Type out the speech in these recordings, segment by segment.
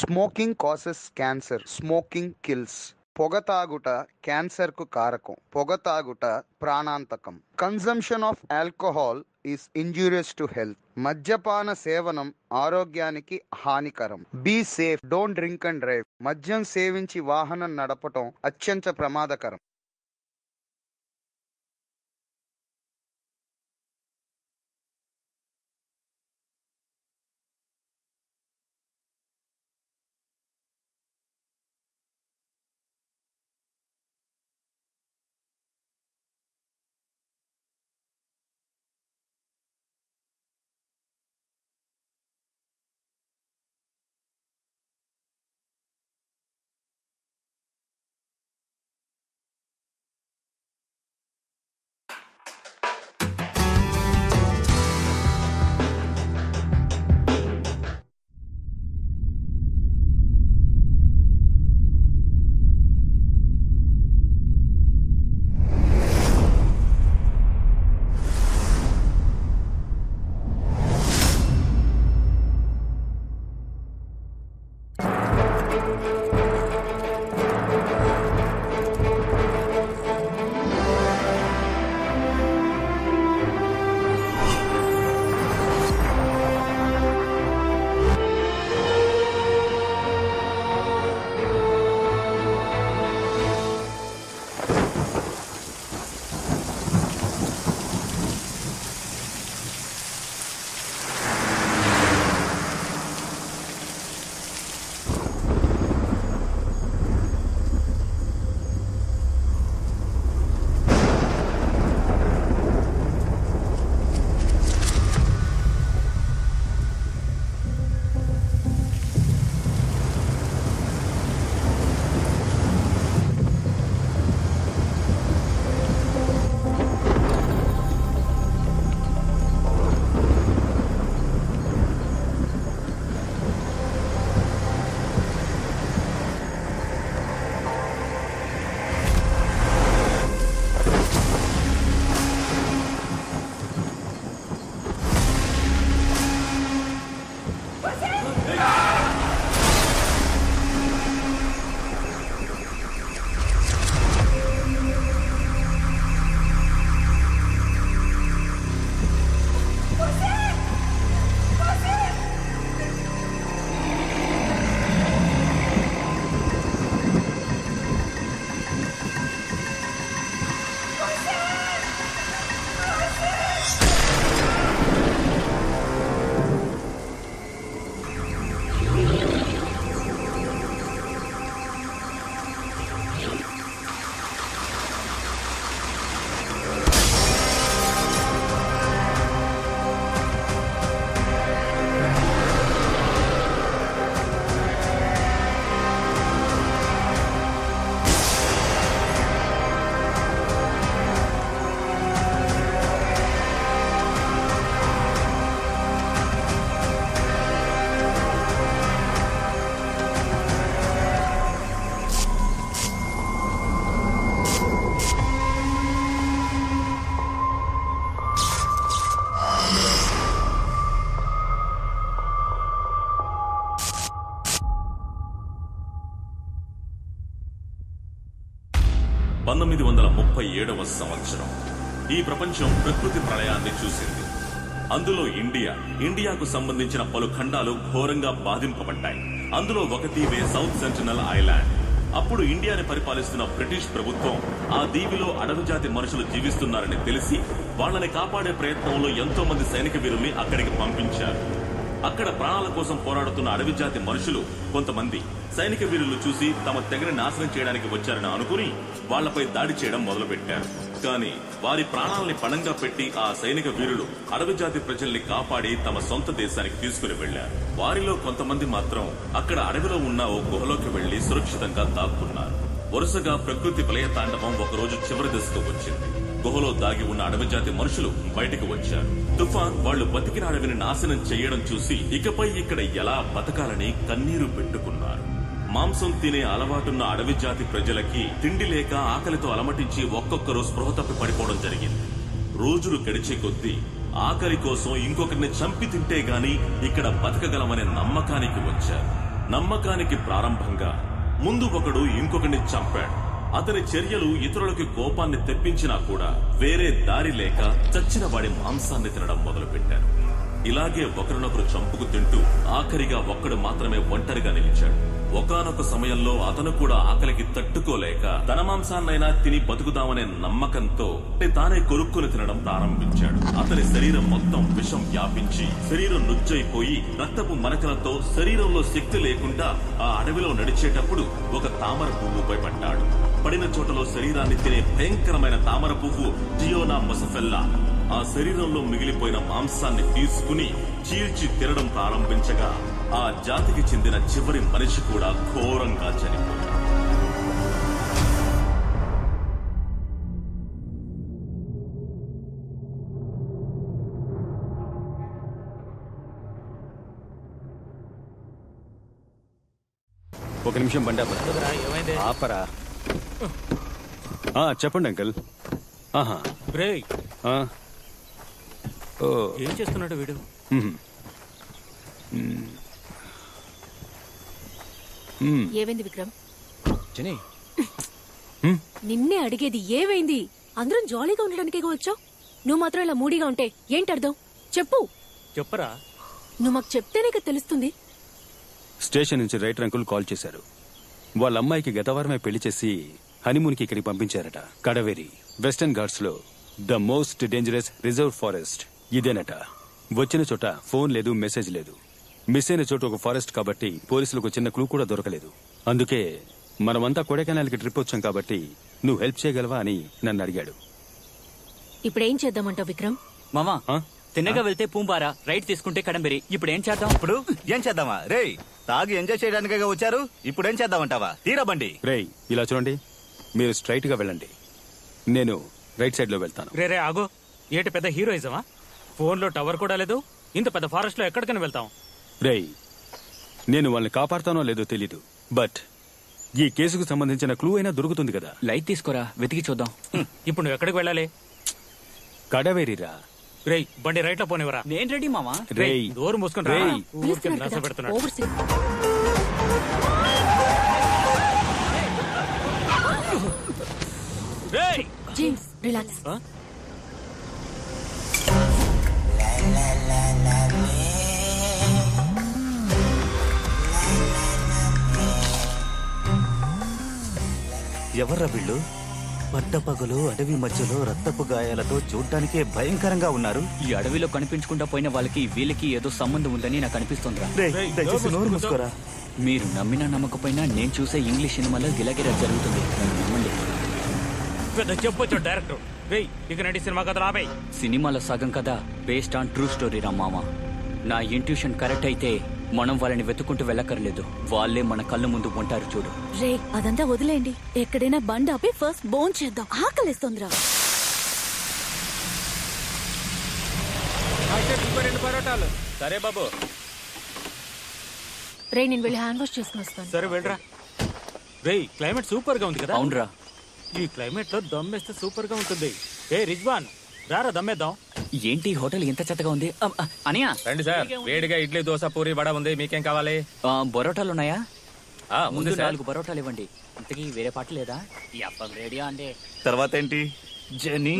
Smoking causes cancer. Smoking kills. పొగ తాగుట క్యాన్సర్కు కారకం. పొగ తాగుట ప్రాణాంతకం. Consumption of alcohol is injurious to health. మద్యపాన సేవనం ఆరోగ్యానికి హానికరం. Be safe, don't drink and drive. మద్యం సేవించి వాహనం నడపటం అత్యంత ప్రమాదకరం. సంవత్సరం ఈ ప్రపంచం ప్రకృతి ప్రళయాన్ని చూసింది. అందులో ఇండియాకు సంబంధించిన పలు ఖండాలు ఘోరంగా బాధింపబడ్డాయి. అందులో ఒక దీవే సౌత్ సెంటినల్ ఐలాండ్. అప్పుడు ఇండియాని పరిపాలిస్తున్న బ్రిటిష్ ప్రభుత్వం ఆ దీవిలో అడవి జాతి మనుషులు జీవిస్తున్నారని తెలిసి వాళ్ళని కాపాడే ప్రయత్నంలో ఎంతో మంది సైనిక వీరుల్ని అక్కడికి పంపించారు. అక్కడ ప్రాణాల కోసం పోరాడుతున్న అడవి జాతి మనుషులు కొంతమంది సైనిక వీరులు చూసి తమ తెగని నాశనం చేయడానికి వచ్చారని అనుకుని వాళ్లపై దాడి చేయడం మొదలుపెట్టారు. కానీ వారి ప్రాణాలని పణంగా పెట్టి ఆ సైనిక వీరులు అడవి జాతి ప్రజల్ని కాపాడి తమ సొంత దేశానికి తీసుకుని వెళ్లారు. వారిలో కొంతమంది మాత్రం అక్కడ అడవిలో ఉన్న ఓ గుహలోకి వెళ్లి సురక్షితంగా దాక్కున్నారు. వరుసగా ప్రకృతి ప్రళయ తాండవం ఒకరోజు చివరి దశకు వచ్చింది. గుహలో దాగి ఉన్న అడవి జాతి మనుషులు బయటకు వచ్చారు. తుఫాన్ వాళ్లు బతికిన అడవిని నాశనం చేయడం చూసి ఇకపై ఇక్కడ ఎలా బతకాలని కన్నీరు పెట్టుకున్నారు. మాంసం తినే అలవాటున్న అడవి జాతి ప్రజలకి తిండి లేక ఆకలితో అలమటించి ఒక్కొక్కరు స్పృహ తప్పి పడిపోవడం జరిగింది. రోజులు గడిచే కొద్దీ ఆకలి కోసం ఇంకొకరిని చంపి తింటే గాని ఇక్కడ బతకగలమనే నమ్మకానికి వచ్చారు. నమ్మకానికి ప్రారంభంగా ముందు ఒకడు ఇంకొకడిని చంపాడు. అతని చర్యలు ఇతరులకి కోపాన్ని తెప్పించినా కూడా వేరే దారి లేక చచ్చిన వాడి మాంసాన్ని తినడం మొదలుపెట్టారు. ఇలాగే ఒకరినొకరు చంపుకు తింటూ ఆఖరిగా ఒక్కడు మాత్రమే ఒంటరిగా నిలిచాడు. ఒకానొక సమయంలో అతను కూడా ఆకలికి తట్టుకోలేక తన మాంసాన్నైనా తిని బతుకుదామనే నమ్మకంతో తానే కొరుక్కుని తినడం ప్రారంభించాడు. అతని శరీరం మొత్తం విషం వ్యాపించి శరీరం నుజ్జైపోయి రక్తపు మరకలతో శరీరంలో శక్తి లేకుండా ఆ అడవిలో నడిచేటప్పుడు ఒక తామర పువ్వుపై పడ్డాడు. పడిన చోటలో శరీరాన్ని తినే భయంకరమైన తామర పువ్వు జియోనా మొసఫెల్లా ఆ శరీరంలో మిగిలిపోయిన మాంసాన్ని తీసుకుని చీల్చి తినడం ప్రారంభించగా ఆ జాతికి చెందిన చివరి మనిషి కూడా ఘోరంగా చనిపోయాడు. ఒక నిమిషం బండి ఆపరా. చెప్పండి అంకుల్. ఏం చేస్తున్నాడు వీడు? ఏమైంది విక్రమ్? నిన్నే అడిగేది ఏమైంది? అందరం జాలీగా ఉండడానికే వచ్చావు, నువ్వు మాత్రం ఇలా మూడీగా ఉంటే ఏంటి అర్థం? చెప్పు. చెప్పరా. నువ్వు మాకు చెప్తేనే కదా తెలుస్తుంది. స్టేషన్ నుంచి రైటర్ అంకుల్ కాల్ చేశారు. వాళ్ళ అమ్మాయికి గత వారమే పెళ్లి చేసి హనీమూన్కి ఇక్కడికి పంపించారట. కడవేరి వెస్టర్న్ ఘాట్స్ లో the most dangerous reserve forest ఇదేనట. వచ్చిన చోట ఫోన్ లేదు, మెసేజ్ లేదు. మిస్ అయిన చోట ఒక ఫారెస్ట్ కాబట్టి పోలీసులకు చిన్న క్లూ కూడా దొరకలేదు. అందుకే మనమంతా కొడైకెనాల్కి ట్రిప్ వచ్చాం కాబట్టి నువ్వు హెల్ప్ చేయగలవా అని నన్ను అడిగాడు. ఇప్పుడేం చేద్దామంటావు విక్రమ్? మామా, తిన్నగా వెళ్తే పూంబారా, రైట్ తీసుకుంటే కడంబెరి. ఇప్పుడు ఏం చేద్దాం? ఇప్పుడు ఏం చేద్దామా? రేయ్, తాగి ఎంజాయ్ చేయడానికే వచ్చారు, ఇప్పుడు ఏం చేద్దామంటావా? తీరా బండి. రేయ్, ఇలా చూడండి, మీరు స్ట్రైట్ గా వెళ్ళండి, నేను రైట్ సైడ్ లో వెళ్తాను. రే ఆగో, ఏటి పెద్ద హీరోయిజమా? ఫోన్ లో టవర్ కూడా లేదు, ఇంత పెద్ద ఫారెస్ట్ లో ఎక్కడికైనా వెళ్తాం? రేయ్, నేను వాళ్ళని కాపాడుతానో లేదో తెలీదు, బట్ ఈ కేసుకు సంబంధించిన క్లూ అయినా దొరుకుతుంది కదా. లైట్ తీసుకోరా, వెతికి చూద్దాం. ఇప్పుడు నువ్వు ఎక్కడికి వెళ్ళాలి? కడవేరిరా. రేయ్, బండి రైట్ లో పోనివరా. నేను రెడీ మామా. రేయ్, డోర్ మూసుకుని రా. James, relax. ఎవర్రా వీళ్ళు? పట్టపగలు అడవి మధ్యలో రక్తపు గాయాలతో చూడ్డానికే భయంకరంగా ఉన్నారు. ఈ అడవిలో కనిపించకుండా పోయిన వాళ్ళకి వీళ్ళకి ఏదో సంబంధం ఉందని నాకు అనిపిస్తుందిరా. దయచేసి నోరు మూసుకోరా. మీరు నమ్మినా నమ్మకపోయినా నేను చూసే ఇంగ్లీష్ సినిమాలో గిలగిలా జరుగుతుంది, నమ్మండి. పెద్ద చెప్పొచ్చు డైరెక్టర్. ఇక నడి సినిమా కథ రాబే. సినిమాలో సగం కథ బేస్డ్ ఆన్ ట్రూ స్టోరీ రా మామ. నా ఇంట్యూషన్ కరెక్ట్ అయితే మనం వాళ్ళని వెతుకుంటూ వెళ్ళక్కర్లేదు, వాళ్ళే మన కళ్ళు ముందు ఉంటారు చూడు. రే, అదంతా వదిలేండి, ఎక్కడైనా బండి ఆపి ఫస్ట్ బోన్ చేద్దాం, ఆకలిస్తోందిరా. సరే బాబు. రే, నేను వెళ్ళి హ్యాండ్ వాష్ చేసుకుని వస్తాను. సరే వెళ్ళరా. రే, క్లైమేట్ సూపర్ గా ఉంది కదా. అవునరా, ఈ క్లైమేట్ లో దమ్మేస్తే సూపర్ గా ఉంటుంది. ఏ రిజ్వాన్, రారా దమ్మేద్దాం. ఏంటి హోటల్ ఎంత చెత్తగా ఉంది? అనియా రండి సార్, వేడిగా ఇడ్లీ, దోశ, పూరి, వడ ఉంది, మీకేం కావాలి? బొరోటాలు ఉన్నాయా? ముందు 4 బొరోటాలు ఇవ్వండి. ఇంతకీ వేరే పాట లేదా? రెడీ అంటే తర్వాత ఏంటి? జని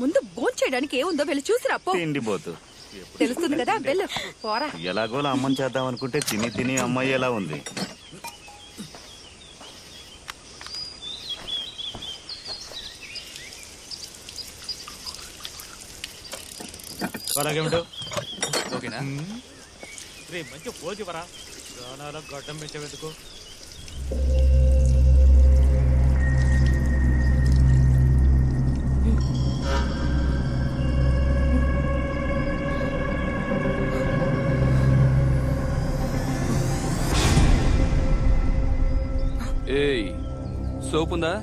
ముందు బోన్ చేయడానికి ఏముందో వెళ్ళి చూసిరా. తిండిపోతు తెలుస్తుంది కదా, వెళ్ళు పోరా. ఎలాగోలా అమ్మని చేద్దాం అనుకుంటే తిని తిని అమ్మాయి ఎలా ఉంది. ఓకేనా? రే, మంచి పోజు వరా. గానాల గడ్డం పెంచేందుకు. ఏయ్, సోప్ ఉందా?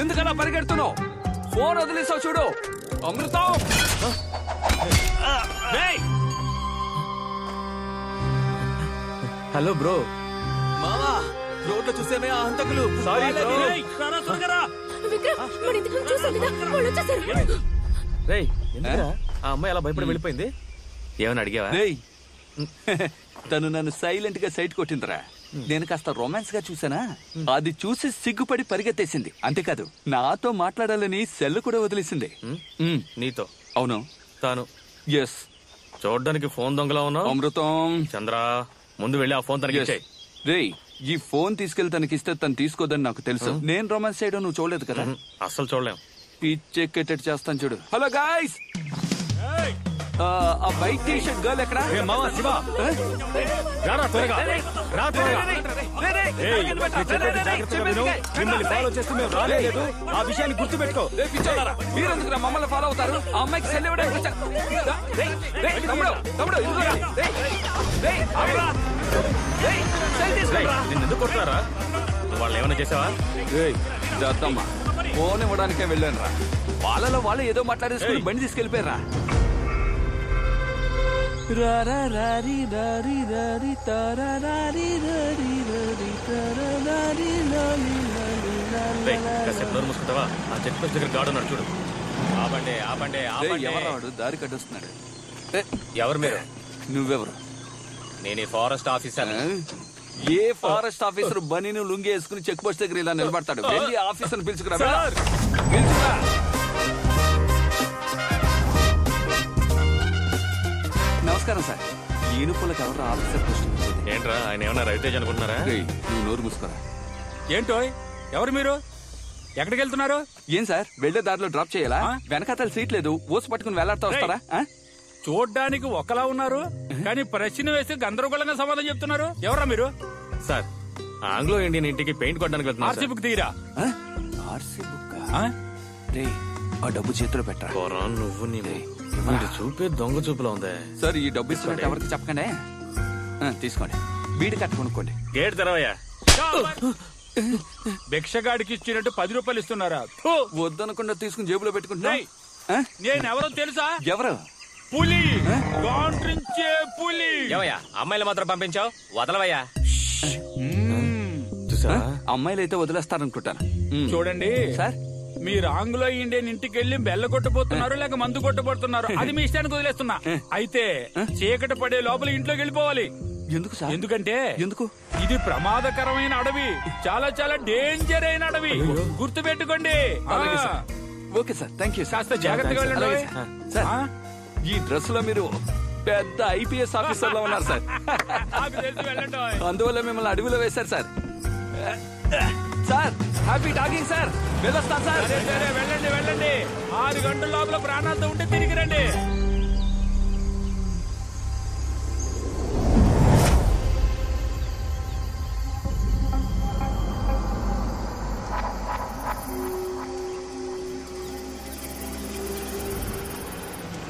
ఎందుకలా పరిగెడుతున్నావు? ఫోన్ వదిలేసావు చూడు. అమృతం, హలో బ్రో. మామా, రోడ్లో చూసేమే ఆ హంతకులు. విక్రమ్, మన ఇంతకు చూసాను కదా, వాళ్ళు వచ్చేసారు. రేయ్ ఎందుకురా ఆ అమ్మాయి అలా భయపడి వెళ్ళిపోయింది? ఏమని అడిగావా? రేయ్ తను నన్ను సైలెంట్ గా సైట్ కొట్టిందిరా. నేను కాస్త రొమాన్స్ గా చూసానా, అది చూసి సిగ్గుపడి పరిగెత్తేసింది. అంతేకాదు నాతో మాట్లాడాలని సెల్ కూడా వదిలేసింది. నీతో? అవును. తాను ఎస్. చూడ్డానికి ఫోన్ దొంగలా ఉన్నావు. అమృతం చంద్ర ముందు వెళ్ళి ఆ ఫోన్ తనకి ఇచ్చేయ్. రేయ్ ఈ ఫోన్ తీసుకెళ్లి తనకిస్తే తను తీసుకోదని నాకు తెలుసు. నేను రొమాన్స్ చేయడం నువ్వు చూడలేదు కదా. అస్సలు చూడలేం. పిచ్చెక్కేటట్టు చేస్తాను చూడు. హలో గాయ్స్, ఆ వైట్ టీ షర్ట్ గర్ల్ ఎక్కడ? ఆ విషయాన్ని గుర్తు పెట్టుకో. మీరెందుకు మమ్మల్ని ఫాలో అవుతారు? ఆ అమ్మాయికి సెల్ ఎందుకు కొడతారా? వాళ్ళు ఏమైనా చేసావా? దత్తమ్మా ఫోన్ ఇవ్వడానికే వెళ్ళాను రా. వాళ్ళలో వాళ్ళు ఏదో మాట్లాడేసుకుని బండి తీసుకెళ్లిపోయారా. మూసుకుంటావా? ఆ చెక్ పోస్ట్ దగ్గర గాడు ఉన్నాడు చూడు. ఆపండి ఆపండి. ఎవరాడు దారి కట్టొస్తున్నాడు? ఎవరు మీరు? నువ్వెవరు? నేను ఈ ఫారెస్ట్ ఆఫీసర్. ఏ ఫారెస్ట్ ఆఫీసర్ బనీను లుంగి వేసుకుని చెక్ పోస్ట్ దగ్గర ఇలా నిలబడతాడు? వెళ్ళి ఆఫీసర్ పిలుచుకురా. నమస్కారం సార్. ఈనుపులకు ఎవరు ఆఫీసర్ పోస్ట్ వచ్చింది? ఏంట్రా ఆయన ఏమన్నా రైతేజ్ అనుకుంటున్నారా? నువ్వు నోరు మూసుకోరా. ఏంటో ఎవరు మీరు? ఎక్కడికి వెళ్తున్నారు? ఏం సార్ వెళ్లే దారిలో డ్రాప్ చేయాలా? వెనకాతల సీట్ లేదు, ఓసి పట్టుకుని వెళ్లాడుతూ వస్తారా? చూడ్డానికి ఒకలా ఉన్నారు కానీ ప్రశ్న వేసి గందరగోళంగా సమాధానం చెప్తున్నారు. ఎవరా మీరు? సార్ ఆంగ్లో ఇండియన్ ఇంటికి పెయింట్ కొట్టడానికి వెళ్తున్నా. ఆర్సీ బుక్ తీరా. RC book? రే ఆ డబ్బు చేతిలో పెట్టరా. నువ్వు చూపే దొంగ చూపులో ఉందే సార్. ఈ డబ్బు ఇస్తున్నట్టు ఎవరికి చెప్పకండి. తీసుకోండి, బీడి కట్ట కొనుక్కోండి. గేట్ తెరవయ్యా. భిక్షగాడికి ఇచ్చినట్టు 10 రూపాయలు ఇస్తున్నారా? వద్దనకుండా తీసుకుని జేబులో పెట్టుకుంటున్నా. నేను ఎవరో తెలుసా? ఎవరు? పులి. గాండ్రించే పులి. ఏవయ్యా అమ్మాయిలు మాత్రం పంపించావు? వదలవయ్యా. అమ్మాయిలు అయితే వదిలేస్తారనుకుంటాను. చూడండి సార్, మీరు ఆంగ్లో ఇండియన్ ఇంటికి వెళ్ళి బెల్ల కొట్టబోతున్నారు లేక మందు కొట్టబోతున్నారు అది మీ ఇష్టానికి వదిలేస్తున్నా. అయితే చీకటి పడే లోపల ఇంట్లోకి వెళ్ళిపోవాలి. ఎందుకు సార్? ఎందుకంటే ఎందుకు? ఇది ప్రమాదకరమైన అడవి, చాలా చాలా డేంజర్ అయిన అడవి. గుర్తు పెట్టుకోండి. Okay sir, thank you. కాస్త జాగ్రత్తగా వెళ్ళండి. సార్ ఈ డ్రెస్ లో మీరు పెద్ద ఐపీఎస్ ఆఫీసర్ లో ఉన్నారు సార్. అందువల్ల మిమ్మల్ని అడవిలో వేశారు sir. Sir happy talking sir. వెళ్ళొస్తాను సార్. వెళ్ళండి వెళ్ళండి. 6 గంటల లోపల ప్రాణాలతో ఉంటే తిరిగి రండి.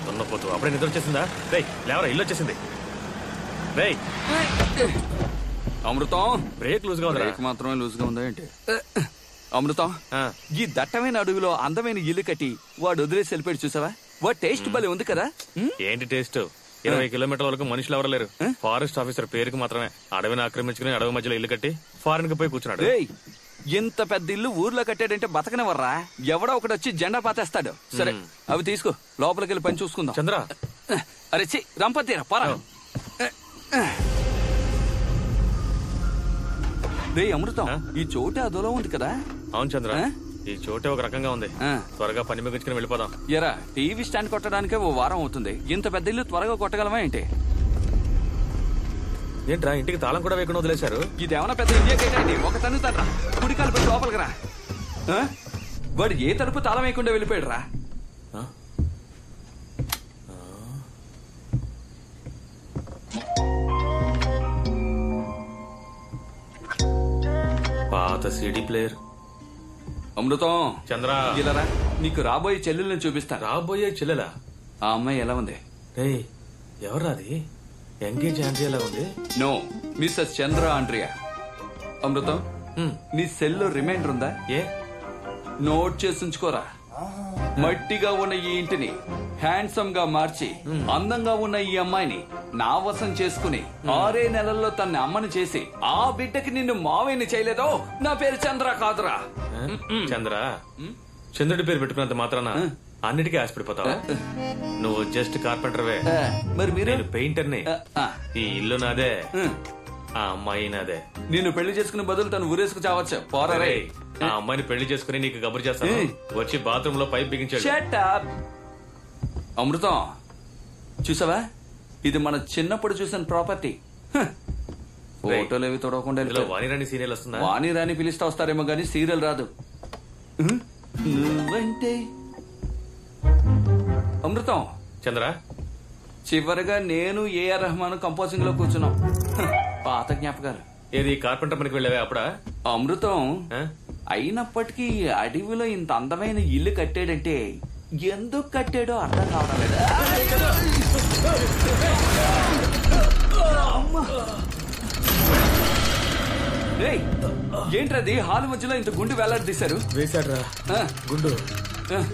దున్నపోతు అప్పుడే నిద్ర వచ్చేసిందా? రేయ్ లేవరా, ఇల్లు వచ్చేసింది. రేయ్ అమృతం, బ్రేక్ లూజ్ గా ఉంది. బ్రేక్ మాత్రమే లూజ్ గా ఉందా ఏంటి? అమృతం, ఈ దట్టమైన అడవిలో అందమైన ఇల్లు కట్టి వాడు వదిలేసి వెళ్ళిపోయాడు చూసావా? వాడు టేస్ట్ భలే ఉంది కదా. ఏంటి టేస్ట్? 20 కిలోమీటర్ల వరకు మనుషులు ఎవరు లేరు. ఫారెస్ట్ ఆఫీసర్ పేరుకి మాత్రమే అడవిని ఆక్రమించుకుని అడవి మధ్యలో ఇల్లు కట్టి ఫారెన్ కి పోయి కూర్చున్నాడు. ఇంత పెద్ద ఇల్లు ఊర్లో కట్టాడంటే బతకనివర్రా. ఎవడో ఒకటి వచ్చి జెండా పాతేస్తాడు. సరే అవి తీసుకో, లోపలికి వెళ్ళి పని చూసుకుందాం. చంద్ర అరే చి రంపతీరా పరా. రే అమృతం, ఈ చోటు అదోలో ఉంది కదా. అవును చంద్ర, ఈ చోటే ఒక రకంగా ఉంది. త్వరగా పని ముగించుకుని వెళ్ళిపోదాం. ఎరా టీవీ స్టాండ్ కొట్టడానికే 1 వారం అవుతుంది. ఇంత పెద్ద ఇల్లు త్వరగా కొట్టగలమా ఏంటి? ఏంట్రా ఇంటికి తాళం కూడా వేయకుండా వదిలేశారు? ఇదేమన్నా పెద్ద ఇండియా గేట్ అండి. ఒక తన్నుతాడ్రా, కుడికాలు పెట్టి లోపలికి రా. వాడు ఏ తలుపు తాళం వేయకుండా వెళ్ళిపోయాడు రా. పాత సీడీ ప్లేయర్. అమృతం, చంద్ర ఇలారా, నీకు రాబోయే చెల్లెల్ని చూపిస్తా. రాబోయే చెల్లెలా? ఆ అమ్మాయి ఎలా ఉంది? ఎవరు అది? ఎంగేజ్ ఆండ్రియా ఎలా ఉంది? నో, మిస్సెస్ చంద్ర ఆండ్రియా. అమృతం, నీ సెల్లో రిమైండర్ ఉందా? ఏ నోట్ చేసి ఉంచుకోరా. మట్టిగా ఉన్న ఈ ఇంటిని హ్యాండ్సమ్ గా మార్చి అందంగా ఉన్న ఈ అమ్మాయిని నా వశం చేసుకుని 6 నెలల్లో తన అమ్మని చేసి ఆ బిడ్డకి నిన్ను మావేని చేయలేదో నా పేరు చంద్ర కాదురా. చంద్ర, చంద్రుడి పేరు పెట్టుకున్నంత మాత్రాన అన్నిటికీ ఆశపడిపోతావా? నువ్వు జస్ట్ కార్పెంటర్వే, మరి మీరు? నేను పెయింటర్ని. ఈ ఇల్లు నాదే, ఆ అమ్మాయి నాదే. నిన్ను పెళ్లి చేసుకునే బదులు తను ఊరేసుకు చావచ్చు. పోరా ఆ అమ్మాయిని పెళ్లి చేసుకుని నీకు కబురు చేస్తాను. వచ్చి బాత్రూమ్ లో పైప్ బిగించాడు. Shut up. అమృతం చూసావా, ఇది మన చిన్నప్పుడు చూసిన ప్రాపర్టీ. ఫోటోలు ఏవి తొడవకుండా వాణిరాణి సీరియల్ వస్తుందా? వాణిరాణి పిలిస్తే వస్తారేమో గానీ సీరియల్ రాదు. నువ్వంటే అమృతం. చంద్ర, చివరిగా నేను ఏఆర్ రెహమాన్ కంపోజింగ్ లో కూర్చున్నాం. పాత జ్ఞాపకాలు. ఏది కార్పెంటర్ పనికి వెళ్ళావే అప్పుడా? అమృతం అయినప్పటికీ అడవిలో ఇంత అందమైన ఇల్లు కట్టాడంటే ఎందుకు కట్టాడో అర్థం కావడం లేదా? ఏంట్రది హాల్ మధ్యలో ఇంత గుండు వేలాడదీశారు? వేశాడ్రా గుండు.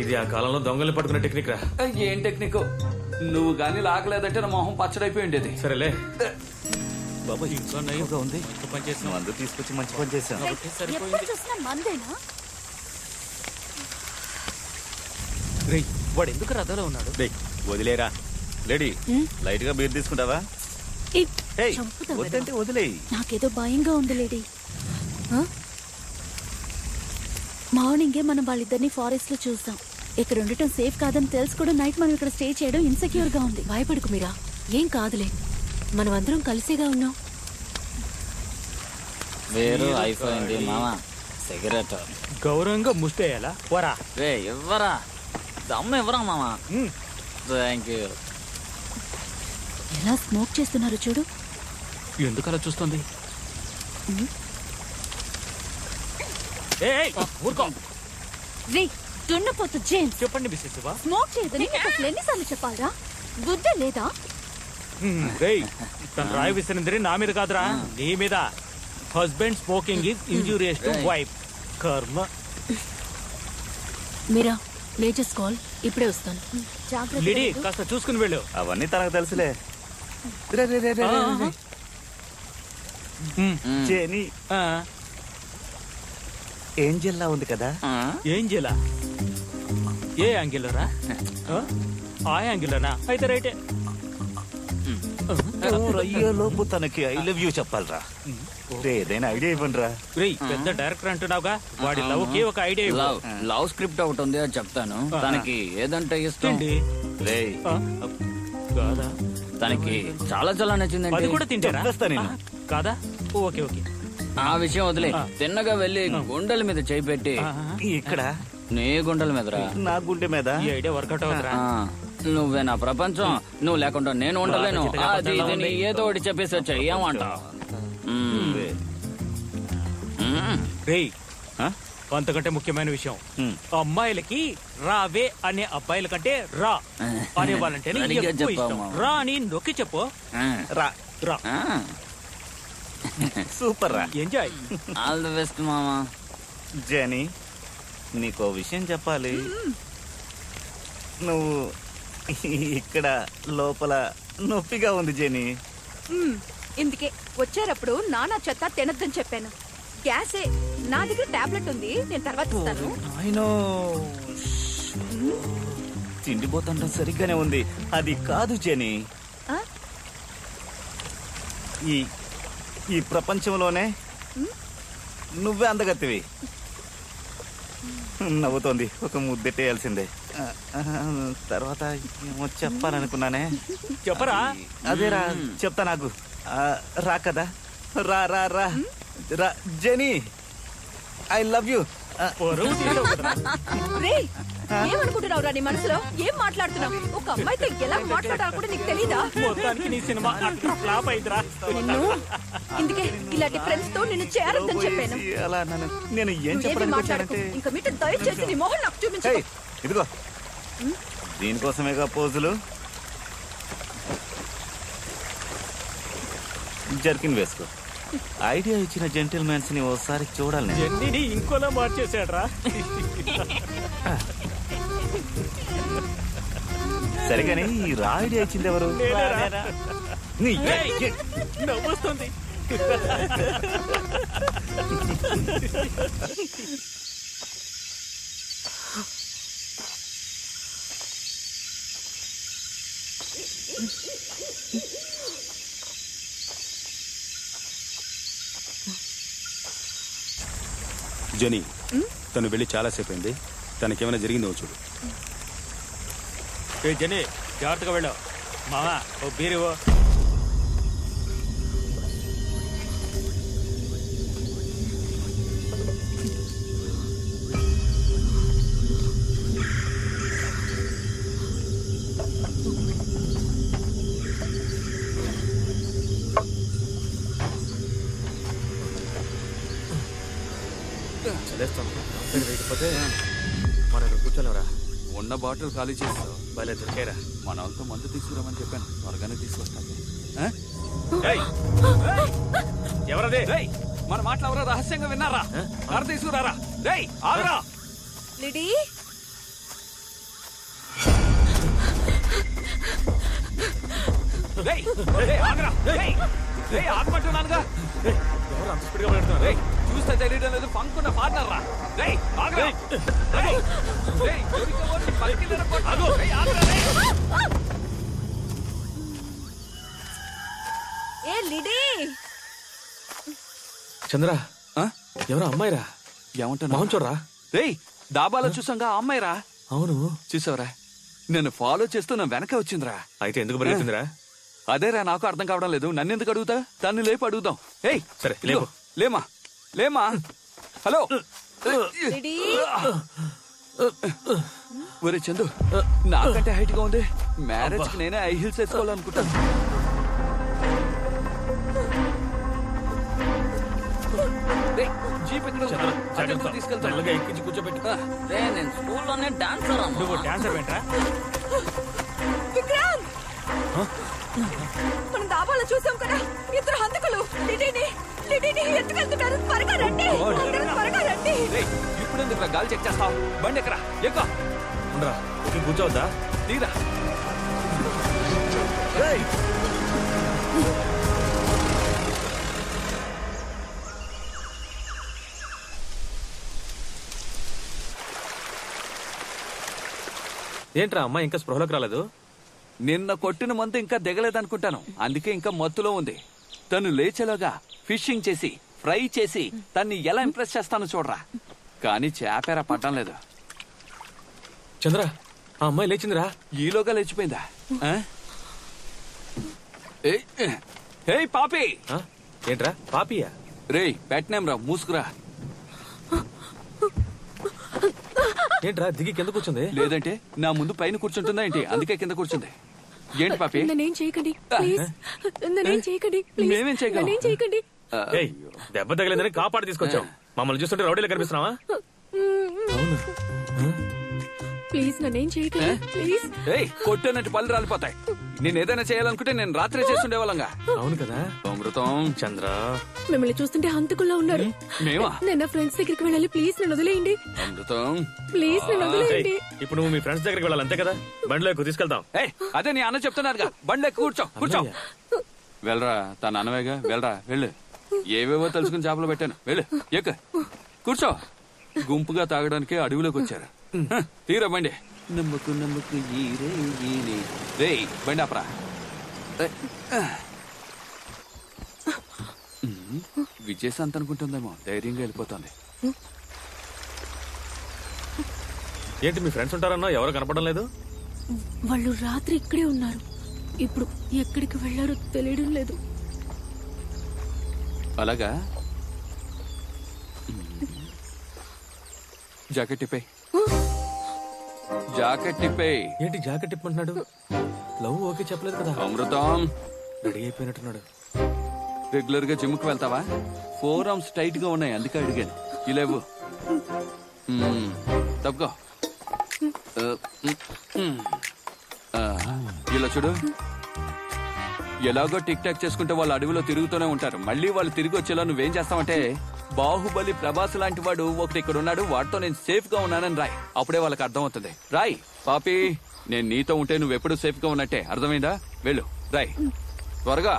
ఇది ఆ కాలంలో దొంగల్ని పట్టుకునే టెక్నిక్ రా. ఏం టెక్నిక్? నువ్వు గానీ లాగలేదంటే నా మొహం పచ్చడైపోయి ఉండేది. సరేలే బాబాయ్, ఇంకా ఉంది. నువ్వు అందరూ తీసుకొచ్చి మంచి పని చేశాను. వాడు ఎందుకు రథంలో ఉన్నాడు? వదిలేరా. రెడీ, లైట్ గా బీర్ తీసుకుంటావా? వద్దంటే వదిలేయి. నాకేదో భయంగా ఉంది లేడీ. మార్నింగే మనం వాళ్ళిద్దరిని ఫారెస్ట్ లో చూసాం. ఇక్కడ ఉండటం సేఫ్ కాదని తెలుసు కూడా నైట్ మనం ఇక్కడ స్టే చేయడం ఇన్సెక్యూర్ గా ఉంది. భయపడుకు మీరా, ఏం కాదులే, మనం అందరం కలిసేగా ఉన్నాం. వేరు అయిపోయింది మామా. సిగరెట్ గౌరవంగా ముస్తేయాలా? వరా రే ఇవ్వరా, దమ్ము ఇవ్వరా మామా. Thank you. ఎలా స్మోక్ చేస్తున్నారు చూడు. ఎందుకు అలా చూస్తుంది? చెప్పండి మిస్సెస్ శివ. స్మోక్ చేయదని అసలు ఎన్నిసార్లు చెప్పాలరా? బుద్ధి లేదా? తను రాయి విసిరింది నా మీద కాదురా, నీ మీద. Husband smoking is injurious to wife. కర్మ. మీరా లేటెస్ట్ కాల్, ఇప్పుడే వస్తాను. లిడీ కాస్త చూసుకుని వెళ్ళు. అవన్నీ తనకు తెలుసులే. జేని ఏంజెల్లా ఉంది కదా? ఏంజెలా? ఏ యాంగిల్లోరా? ఆ యాంగిల్లోనా? అయితే రైటే. లోపు తనకి ఐ లవ్ యూ చెప్పాలరా. ఏదైనా ఐడియా ఇవ్వండి రా. పెద్ద డైరెక్టర్ అంటున్నావుగా, వాడి లవ్ కి ఒక ఐడియా. లవ్ స్క్రిప్ట్ ఒకటి ఉంది, అది చెప్తాను. తనకి ఏదంటే ఇష్టం? తనకి చాలా చాలా నచ్చిందండి. అది కూడా తింటారా? కాదా? Okay okay. ఆ విషయం వదిలే, తిన్నగా వెళ్ళి గుండెల మీద చేయి పెట్టి. ఇక్కడ నీ గుండెల మీదరా? నా గుండె మీద. ఈ ఐడియా వర్కౌట్ అవుతారా? నువ్వే నా ప్రపంచం, నువ్వు లేకుండా నేను ఉండలేను. అది ఇది ఏదో ఒకటి చెప్పేసి వచ్చాయి. ఏమంటావు? అంతకంటే ముఖ్యమైన విషయం, అమ్మాయిలకి రావే అనే అబ్బాయిల కంటే రా అనే వాళ్ళంటే రా అని నొక్కి చెప్పు. రా రా. సూపర్ రా. ఎంజాయ్. ఆల్ ది బెస్ట్ మామా. జెనీ, నీకో విషయం చెప్పాలి. నువ్వు ఇక్కడ లోపల నొప్పిగా ఉంది జెనీ. ఇందుకే వచ్చేటప్పుడు నానా చెత్త తినద్దని చెప్పాను. గ్యాసే, నా దగ్గర టాబ్లెట్ ఉంది, నేను తర్వాత ఇస్తాను. తిండిపోతుండడం సరిగ్గానే ఉంది. అది కాదు జెనీ, ఈ ప్రపంచంలోనే నువ్వే అందగత్తివి. నవ్వుతోంది. ఒక ముద్దెట్టేయాల్సిందే. తర్వాత ఏమో చెప్పాలనుకున్నానే. చెప్పరా? అదేరా, చెప్తా. నాకు రా కదా. రా రా రా రా జెనీ, ఐ లవ్ యూ. ఏమనుకుంటున్నావు రా నీ మనసులో? ఏం మాట్లాడుతున్నావు? ఒక అమ్మాయితో ఎలా మాట్లాడాలి కూడా నీకు తెలీదా? ఇందుకే ఇలాంటి ఫ్రెండ్స్ తో నిన్ను చేరొద్దని చెప్పాను. నేను ఏం చెప్పాలంటే ఇంకా మీతో దయచేసి నీ మొహం నాకు చూపించు. ఇదిగో, దీనికోసమేగా పోజులు. జర్కిన్ వేసుకో. ఐడియా ఇచ్చిన జెంటిల్మెన్స్ ని ఓసారి చూడాలి. జెన్నీని ఇంకోలా మార్చేసాడ్రా. సరిగాని ఈ రా ఐడియా ఇచ్చింది ఎవరు? నవ్వొస్తుంది. జని తను వెళ్ళి చాలాసేపు అయింది. తనకేమైనా జరిగిందో చూడు. జని జాగ్రత్తగా వెళ్ళావు మామా. ఓ బీరు లేకపోతే మన ఇక్కడ కూర్చోలేవరా. ఉన్న బాటిల్ ఖాళీ చేస్తావు. భలే దొరికారా. మన వాళ్ళతో మందు తీసుకురామని చెప్పాను. త్వరగానే తీసుకొస్తాను. ఎవరదే? మన మాటలు ఎవరో రహస్యంగా విన్నారా? కారు తీసుకురారా. ఆగరా. లిడీ ఆగమంటున్నానుగా. చూస్తే తెలియడం లేదు. పంకున్న పార్ట్నర్ రా. ఏ లిడీ. చంద్ర ఎవరో అమ్మాయిరా. ఏమంటారు? మొహం చూడరా. డాబాలో చూసాంగా అమ్మాయి రా. అవును చూసావరా? నేను ఫాలో చేస్తూ నా వెనక వచ్చిందిరా. అయితే ఎందుకు పరిగెత్తిందిరా? అదేరా నాకు అర్థం కావడం లేదు. నన్ను ఎందుకు అడుగుతా? తను లేపు అడుగుదాం. సరే లేవు. లేమా లేమా. హలో ఒరే చందు, నాకంటే హైట్ గా ఉంది. మ్యారేజ్ కి నేనే హై హీల్స్ వేసుకోవాలనుకుంటాను. జీప్ ఎక్కడ తీసుకెళ్తాను. ఎక్కించి కూర్చోబెట్టు. నేను స్కూల్లోనే డాన్సర్. నువ్వు డాన్సర్ ఏంట్రా? విక్రాంత్, మనం దాబాలో చూసాం కదా ఇద్దరు హంతకులు లిడీని ఎత్తుకెళ్తున్నారు. త్వరగా రండి, త్వరగా రండి. ఇప్పుడు ఎందుకు గాలి చెక్ చేస్తావు? బండి ఎక్కరా? ఎక్కువ ఉండరా. కూర్చోవద్దా? తీరా. ఏంట్రా అమ్మాయి ఇంకా స్పృహలోకి రాలేదు? నిన్న కొట్టిన మందు ఇంకా దిగలేదనుకుంటాను. అందుకే ఇంకా మత్తులో ఉంది. తను లేచేలాగా ఫిషింగ్ చేసి ఫ్రై చేసి తన్ని ఎలా ఇంప్రెస్ చేస్తానో చూడరా. కానీ చేపేరా పడ్డం లేదు. చంద్ర ఆ అమ్మాయి లేచిందిరా. ఈలోగా లేచిపోయిందా? పాపి. ఏంట్రా పాపియా? రేయ్ పెట్టనేం రా. మూసుకురా. ఏంట్రా దిగి కింద కూర్చుంది? లేదంటే నా ముందు పైన కూర్చుంటుందా ఏంటి? అందుకే కింద కూర్చుంది. ఏంటి పాపి? నన్నేం చేయకండి ప్లీజ్. నన్నేం చేయకండి ప్లీజ్. మేమేం చేయగలం? నన్నేం చేయకండి. దెబ్బ తగిలిందని కాపాడు తీసుకొచ్చాం. మమ్మల్ని చూస్తుంటే రౌడీలో కనిపిస్తున్నావా? ప్లీజ్ నన్నేం చేయకండి ప్లీజ్. కొట్టేనట్టు పళ్ళు రాలిపోతాయి. నేను ఏదైనా చేయాలనుకుంటే నేను రాత్రే చేస్తుండేవాళ్ళంగా. అవును కదా అమృతం. చంద్ర మిమ్మల్ని చూస్తుంటే హంతకుల్లా ఉన్నారు. మేమా? నేను ఫ్రెండ్స్ దగ్గరికి వెళ్ళాలి. ప్లీజ్ నన్ను వదిలేయండి. అమృతం ప్లీజ్ నన్ను వదిలేయండి. ఇప్పుడు నువ్వు మీ ఫ్రెండ్స్ దగ్గరికి వెళ్ళాలి అంతే కదా? బండిలో ఎక్కువ తీసుకెళ్తాం. అదే నీ అన్న చెప్తున్నారుగా. బండిలో ఎక్కువ కూర్చో. కూర్చో. వెళ్ళరా. తన అనవేగా. వెళ్ళరా. వెళ్ళు. ఏవేవో తెలుసుకుని చేపలు పెట్టాను. వెళ్ళు. ఎక్క కూర్చో. గుంపుగా తాగడానికి అడవిలోకి వచ్చారు. తీరా బండి. నమ్మకు నమ్మకు రే బండి ఆపరా. విజయశాంత్ అనుకుంటుందేమో. ధైర్యంగా వెళ్ళిపోతుంది. ఏంటి మీ ఫ్రెండ్స్ ఉంటారన్నా? ఎవరు కనపడడం లేదు. వాళ్ళు రాత్రి ఇక్కడే ఉన్నారు. ఇప్పుడు ఎక్కడికి వెళ్ళారో తెలియడం లేదు. అలాగా. జాకెట్ టిప్పే. జాకెట్ టిప్పే. ఏంటి జాకెట్ టిప్పంటున్నాడు? లవ్ ఓకే చెప్పలేదు కదా. అమృతం రెడీ అయిపోయినట్టున్నాడు. రెగ్యులర్ గా జిమ్ కు వెళ్తావా? 4 ఆర్మ్స్ టైట్ గా ఉన్నాయి. అందుకే అడిగాను. ఇలేవు. తప్పుకో. ఇలా చూడు. ఎలాగో టిక్ టాక్ చేసుకుంటే వాళ్ళు అడవిలో తిరుగుతూనే ఉంటారు. మళ్ళీ వాళ్ళు తిరిగి వచ్చేలా నువ్వేం చేస్తావంటే బాహుబలి ప్రభాస్ లాంటి వాడు ఒకటి ఇక్కడ ఉన్నాడు. వాడితో నేను సేఫ్ గా ఉన్నానని రాయ్. అప్పుడే వాళ్ళకి అర్థం అవుతుంది. రాయ్. పాపి నేను నీతో ఉంటే నువ్వెప్పుడు సేఫ్ గా ఉన్నట్టే. అర్థమైందా? వెళ్ళు. రాయ్ త్వరగా.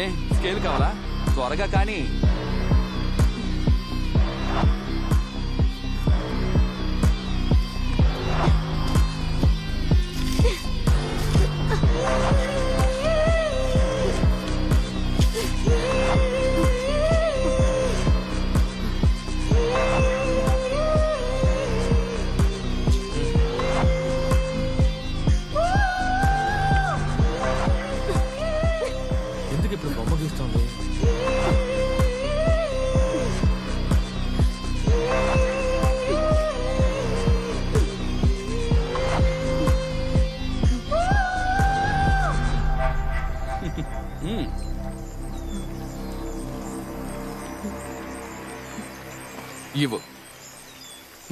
ఏ స్కేల్ కావాలా? త్వరగా కానీ.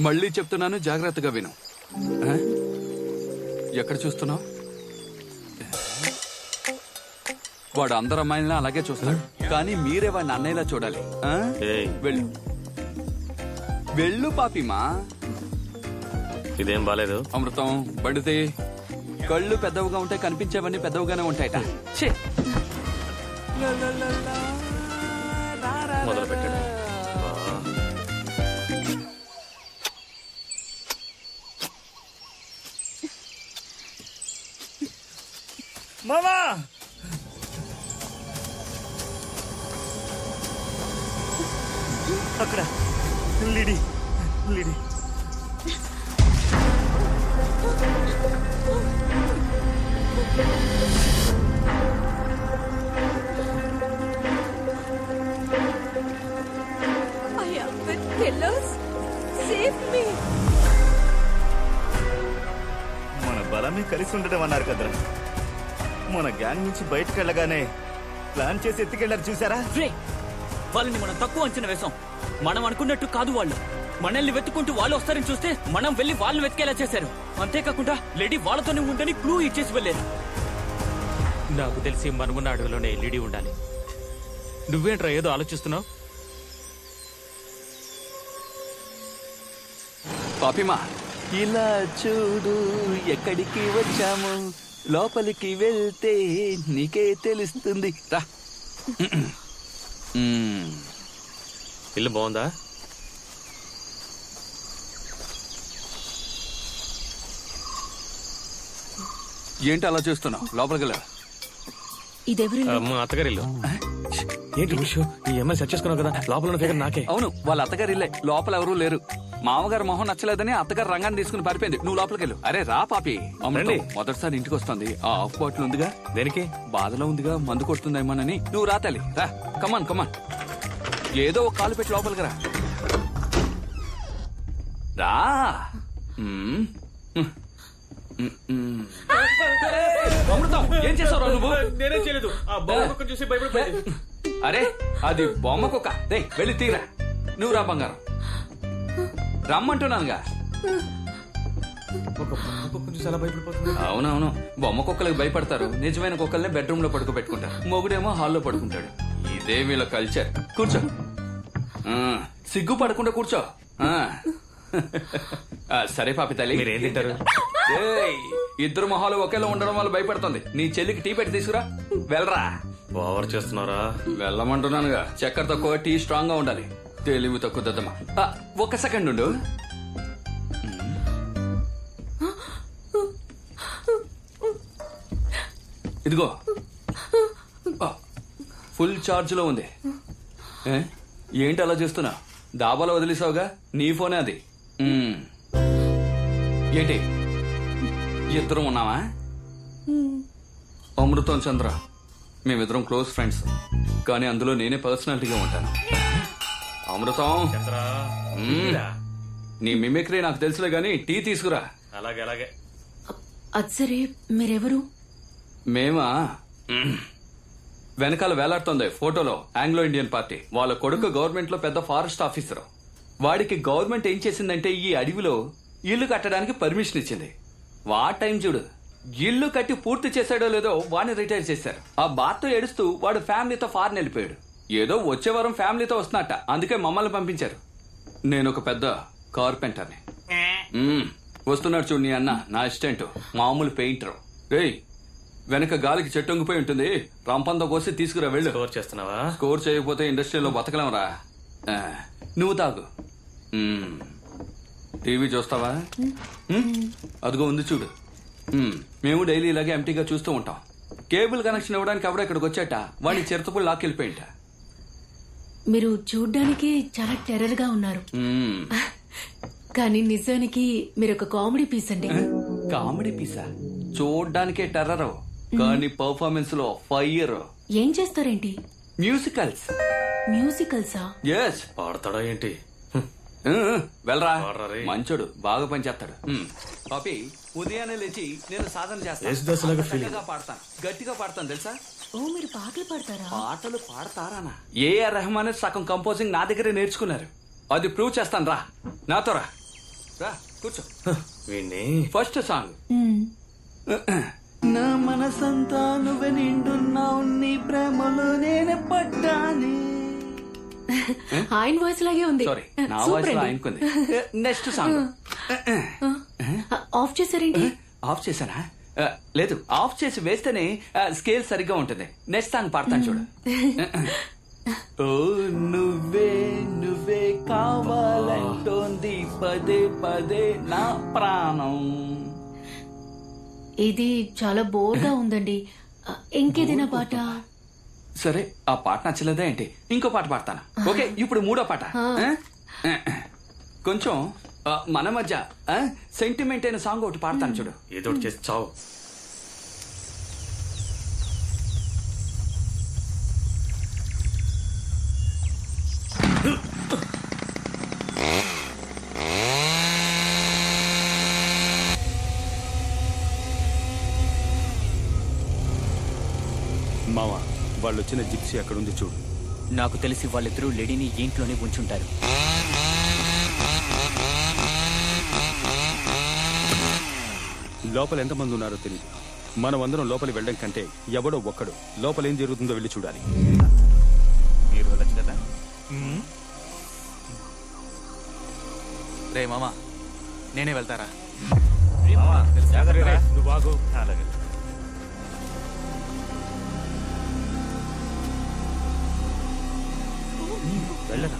మళ్ళీ చెప్తున్నాను, జాగ్రత్తగా విను. ఎక్కడ చూస్తున్నావు? వాడు అందరు అమ్మాయిలను అలాగే చూస్తాడు, కానీ మీరే వాడిని అన్నయ్యలా చూడాలి. వెళ్ళు వెళ్ళు పాపిమా. ఇదేం బాలేదు. అమృతం బండితే. కళ్ళు పెద్దవిగా ఉంటాయి, కనిపించేవన్నీ పెద్దవిగానే ఉంటాయట. మొదలు పెట్టాడు. మామా అక్కడ లిడి లిడి. మన బలమే కలిసి ఉండటం అన్నారు కదరా. మన గ్యాంగ్ నుంచి బయటకు వెళ్ళగానే ప్లాన్ చేసి ఎత్తుకెళ్లారు చూసారా? వాళ్ళని మనం తక్కువ అంచనా వేసాం. మనం అనుకున్నట్టు కాదు వాళ్ళు. మనల్ని వెతుకుంటూ వాళ్ళు వస్తారని చూస్తే మనం వెళ్లి వాళ్ళని వెతికేలా చేశారు. అంతేకాకుండా లేడీ వాళ్ళతోనే ఉందని క్లూ ఇచ్చేసి వెళ్ళారు. నాకు తెలిసి మనమున్న అడవిలోనే లేడీ ఉండాలి. నువ్వేంట్రా ఏదో ఆలోచిస్తున్నావు? పాపిమా ఇలా చూడు, ఎక్కడికి వచ్చాము, లోపలికి వెళ్తే నీకే తెలుస్తుంది. రా. ఇల్లు బాగుందా? ఏంటి అలా చూస్తున్నావు? లోపలికి వెళ్ళా. మా అత్తగారి ఇల్లు. ఏంటి విషయం? ఈ అమ్మాయి సెట్ చేసుకున్నావు కదా, లోపల ఉన్న ఫిగర్ నాకే. అవును, వాళ్ళ అత్తగారి ఇల్లే. లోపల ఎవరూ లేరు. మామగారు మొహం నచ్చలేదని అత్తగారు రంగాన్ని తీసుకుని పారిపోయింది. నువ్వు లోపలికి వెళ్ళు. అరే రా పాపి. రండి. మొదటిసారి ఇంటికి వస్తుంది. ఆ ఆఫ్ బాటిల్ ఉందిగా. దేనికి? బాధలో ఉందిగా, మందు కొడుతుందేమోనని. నువ్వు రా తల్లి, రా. కమాన్ కమాన్. ఏదో ఒక కాలు పెట్టి లోపలికి రా. రా. అమృతం, ఏం చేసావు నువ్వు? నేనేం చేయలేదు. ఆ బొమ్మ చూసి భయపడిపోయింది. అరే అది బొమ్మ కుక్క. రే వెళ్ళి తీరా. నువ్వు రా బంగారం. రమ్మంటున్నానుగా. అవునవును, బొమ్మ కుక్కలకు భయపడతారు. నిజమైన కుక్కల్ని బెడ్రూమ్ లో పడుకోబెట్టుకుంటారు. మొగుడేమో హాల్లో పడుకుంటాడు. ఇదే వీళ్ళ కల్చర్. కూర్చో. సిగ్గు పడకుండా కూర్చో. సరే పాపి తల్లి, మీరేం తింటారు? ఇద్దరు మొహాలు ఒకేలా ఉండడం వల్ల భయపడుతుంది. నీ చెల్లికి టీ పెట్టి తీసుకురా. వెళ్ళరా. ఓవర్ చేస్తున్నారా? వెళ్ళమంటున్నానుగా. చక్కెర తక్కువ, టీ స్ట్రాంగ్ గా ఉండాలి. తెలివి తక్కువ దద్దమ్మా. ఒక్క సెకండ్ ఉండు. ఇదిగో ఫుల్ ఛార్జ్ లో ఉంది. ఏంటి అలా చూస్తున్నా? దాబాలో వదిలేసావుగా, నీ ఫోనే అది. ఏంటి ఇద్దరం ఉన్నావా? అమృతం చంద్ర మేమిద్దరం క్లోజ్ ఫ్రెండ్స్, కానీ అందులో నేనే పర్సనాలిటీగా ఉంటాను. అమృతం, నీ మిమిక్రీ నాకు తెలుసులే గాని టీ తీసుకురా. అలాగే అలాగే. అచ్చరే, మీరెవరు? మేమా? వెనకాల వేలాడుతోంది ఫోటోలో ఆంగ్లో ఇండియన్ పార్టీ. వాళ్ళ కొడుకు గవర్నమెంట్ లో పెద్ద ఫారెస్ట్ ఆఫీసర్. వాడికి గవర్నమెంట్ ఏం చేసిందంటే ఈ అడవిలో ఇల్లు కట్టడానికి పర్మిషన్ ఇచ్చింది. వా టైం చూడు. ఇల్లు కట్టి పూర్తి చేశాడో లేదో వాడిని రిటైర్ చేశారు. ఆ బాధతో ఏడుస్తూ వాడు ఫ్యామిలీతో ఫారెన్ వెళ్ళిపోయాడు. ఏదో వచ్చే వారం ఫ్యామిలీతో వస్తున్నట్ట, అందుకే మమ్మల్ని పంపించారు. నేను ఒక పెద్ద కార్పెంటర్ని. వస్తున్నాడు చూడు నీ అన్న, నా అసిస్టెంట్, మామూలు పెయింటర్. రేయ్, వెనక గాలికి చెట్టొంగిపోయి ఉంటుంది, రంపంతో కోసి తీసుకురా. వెళ్ళు. స్కోర్ చేస్తున్నావా? స్కోర్ చేయకపోతే ఇండస్ట్రీలో బతకలేమరా. నువ్వు తాగు. టీవీ చూస్తావా? అదిగో ఉంది చూడు. మేము డైలీ ఇలాగే ఎంటీగా చూస్తూ ఉంటాం. కేబుల్ కనెక్షన్ ఇవ్వడానికి ఎవడో ఇక్కడికి వచ్చాట, వాడిని చిరుతపులు లాక్కెళ్ళిపోయింట. మీరు చూడ్డానికి చాలా టెర్రర్ గా ఉన్నారు, కానీ నిజానికి మీరు ఒక కామెడీ పీస్ అండి. కామెడీ పీసా? చూడ్డానికే టెర్రర్, కానీ పర్ఫార్మెన్స్ లో ఫైర్. ఏం చేస్తారేంటి? మ్యూజికల్స్. మ్యూజికల్సా? ఎస్. పాడతాడా ఏంటి? వెళ్ళరా, మంచోడు, బాగా పనిచేస్తాడు. పాపి, ఉదయాన్నే లేచి నేను సాధన చేస్తాను. గట్టిగా పాడతాను తెలుసా? ఓ, మీరు పాటలు పాడతారా? పాటలు పాడతారానా? ఏఆర్ రెహమాన్ సగం కంపోజింగ్ నా దగ్గరే నేర్చుకున్నారు. అది ప్రూవ్ చేస్తాను. రా నాతో రా. రా కూర్చో. వీణ్ణి ఫస్ట్ సాంగ్. నా మనసంతా నువ్వే నిండున్నావు, నీ ప్రేమలో నేనే పడ్డాని. ఆయన వాయిస్ లాగే ఉంది. సారీ, నా వాయిస్ లో ఆయనకుంది. Next song. ఆఫ్ చేశారేంటి? ఆఫ్ చేశానా? లేదు, ఆఫ్ చేసి వేస్తేనే స్కేల్ సరిగ్గా ఉంటుంది. నెక్స్ట్ సాంగ్ పాడతాను చూడు. ఓ నువ్వే నువ్వే కావాలంటోంది పదే పదే నా ప్రాణం. ఇది చాలా బోర్గా ఉందండి. ఇంకేదైనా పాట? సరే, ఆ పాట నచ్చలేదా ఏంటి? ఇంకో పాట పాడతాను. ఓకే, ఇప్పుడు మూడో పాట. కొంచెం మన మధ్య సెంటిమెంట్ అయిన సాంగ్ ఒకటి పాడతాను చూడు. ఏదో ఒకటి చేసి చావు. మావా, వాళ్ళు వచ్చిన జిప్సీ అక్కడుంది చూడు. నాకు తెలిసి వాళ్ళిద్దరూ లేడీని ఇంట్లోనే ఉంచుంటారు. లోపల ఎంతమంది ఉన్నారో తెలియదు. మనం అందరం లోపలికి వెళ్ళడం కంటే ఎవడో ఒక్కడు లోపల ఏం జరుగుతుందో వెళ్ళి చూడాలి. మీరు వెళ్ళచ్చు కదా. రే మామా, నేనే వెళ్తారా? నువ్వు బాగు. అలాగే. వెళ్ళరా.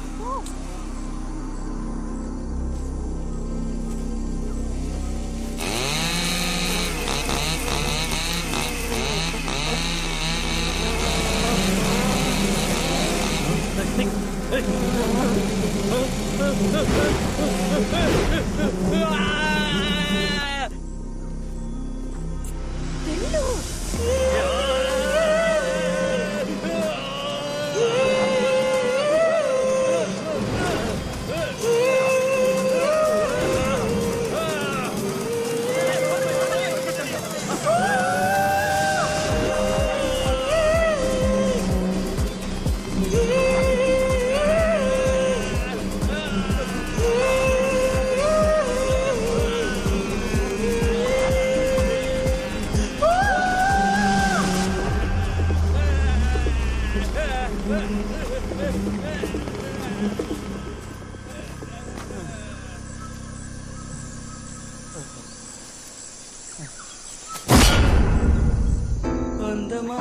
అందమా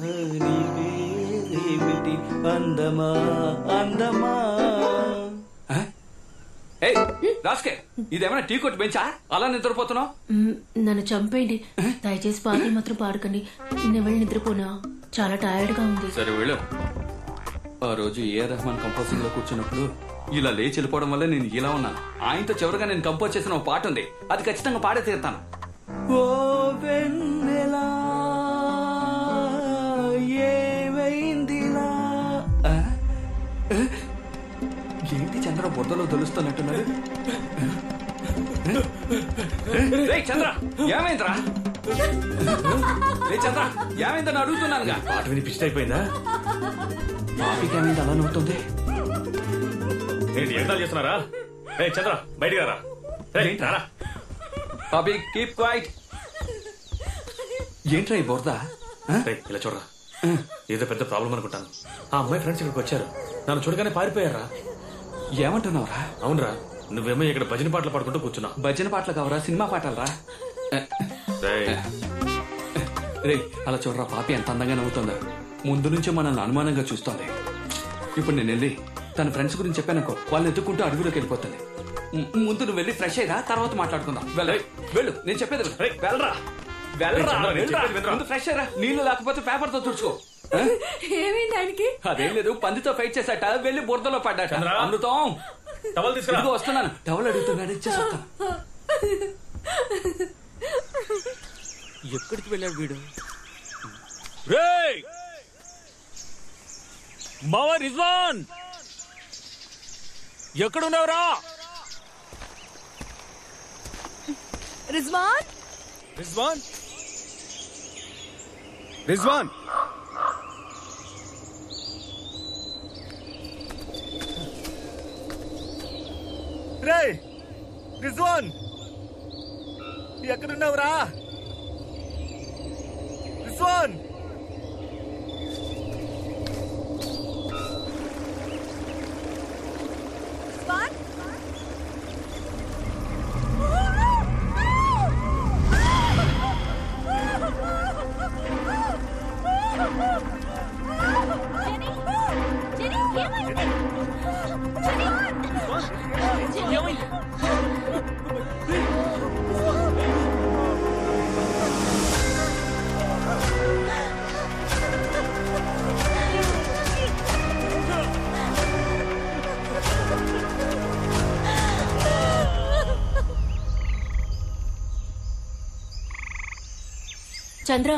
నీవేమిటి అందమా అందమా. రాస్కే, ఇదేమైనా టీ కొట్టు బెంచా? అలా నిద్రపోతున్నావు? నన్ను చంపేయండి దయచేసి. పాటలు మాత్రం పాడకండి. నేను వెళ్ళి నిద్రపోనా, చాలా టైర్డ్ గా ఉంది. సరే వెళ్ళు. ఆ రోజు ఏఆర్ రెహమాన్ కంపోజింగ్ లో కూర్చున్నప్పుడు ఇలా లేచి వెళ్ళిపోవడం వల్ల నేను ఇలా ఉన్నాను. ఆయనతో చివరిగా నేను కంపోజ్ చేసిన ఒక పాట ఉంది, అది ఖచ్చితంగా పాడే తీరుతాను. ఓ వెన్నెలా ఏమైందిలా. ఏంటి చంద్ర బుర్రలో తెలుస్తున్నట్టున్నాడు? చంద్ర ఏమైందిరా? చంద్ర ఏమైందని అడుగుతున్నానుగా. పాట విని పిచ్చి అయిపోయిందా? పాపికి ఏమైంది అలా నవ్వుతుంది? ఏంటి ఎంటాలు చేస్తున్నారా? చంద్ర బయటికి రా. పాపి కీప్ క్వైట్. ఏంట్రా ఈ బురద? ఇలా చూడరా, ఏదో పెద్ద ప్రాబ్లం అనుకుంటాను. ఆ అమ్మాయి ఫ్రెండ్స్ ఇక్కడికి వచ్చారు, నన్ను చూడగానే పారిపోయారా. ఏమంటున్నావురా? అవునరా, నువ్వేమో ఇక్కడ భజన పాటలు పాడుకుంటూ కూర్చున్నా. భజన పాటలు కావరా, సినిమా పాటలరా? రే అలా చూడరా, పాపి ఎంత అందంగా నవ్వుతుందా. ముందు నుంచే మనల్ని అనుమానంగా చూస్తోంది. ఇప్పుడు నేను వెళ్ళి తన ఫ్రెండ్స్ గురించి చెప్పానుకో, వాళ్ళు ఎత్తుకుంటూ అడుగులోకి వెళ్ళిపోతుంది. ముందు నువ్వు వెళ్ళి ఫ్రెష్ అయ్యరా, తర్వాత మాట్లాడుకుందాం. వెళ్ళు, నేను చెప్పేది వెళ్ళరా. ఫ్రెష్ అయ్యరా, నీళ్లు లేకపోతే పేపర్ తో తుడుచుకో. ఏమైంది ఆయనకి? అదేం లేదు, పందితో ఫైట్ చేశాట, వెళ్ళి బురదలో పడ్డాట. అమృతం వస్తున్నాను. టవల్ అడుగుతున్నాడు, ఇచ్చేస్తా. ఎక్కడికి వెళ్ళాడు వీడు? మావా రిజ్వాన్, ఎక్కడున్నావురా? రిజ్వాన్, రిజ్వాన్, రిజ్వాన్. రే రిజ్వాన్ ఎక్కడున్నావురా? రిజ్వాన్ చంద్ర,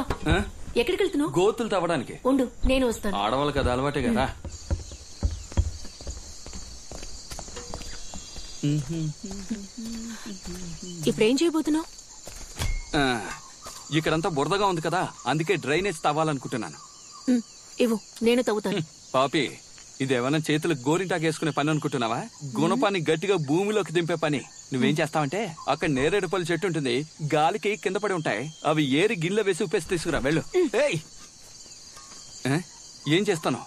ఎక్కడికి వెళ్తున్నావు? గోతులు తవ్వడానికి. ఉండు, నేను వస్తాను. ఆడవాళ్ళకి అది అలవాటే కదా. ఇప్పుడేం చేయబోతున్నావు? ఇక్కడంతా బురదగా ఉంది కదా, అందుకే డ్రైనేజ్ తవ్వాలనుకుంటున్నాను. ఇవ్వు, నేను తవ్వుతాను. పాపి, ఇదేమన్నా చేతులకు గోరింటాకు వేసుకునే పని అనుకుంటున్నావా? గుణపాన్ని గట్టిగా భూమిలోకి దింపే పని. నువ్వేం చేస్తావంటే, అక్కడ నేరేడు పళ్ళు చెట్టు ఉంటుంది, గాలికి కింద పడి ఉంటాయి, అవి ఏరి గిన్నె వేసి ఉప్పేసి తీసుకురా. వెళ్ళు. ఏయ్, ఏం చేస్తాను?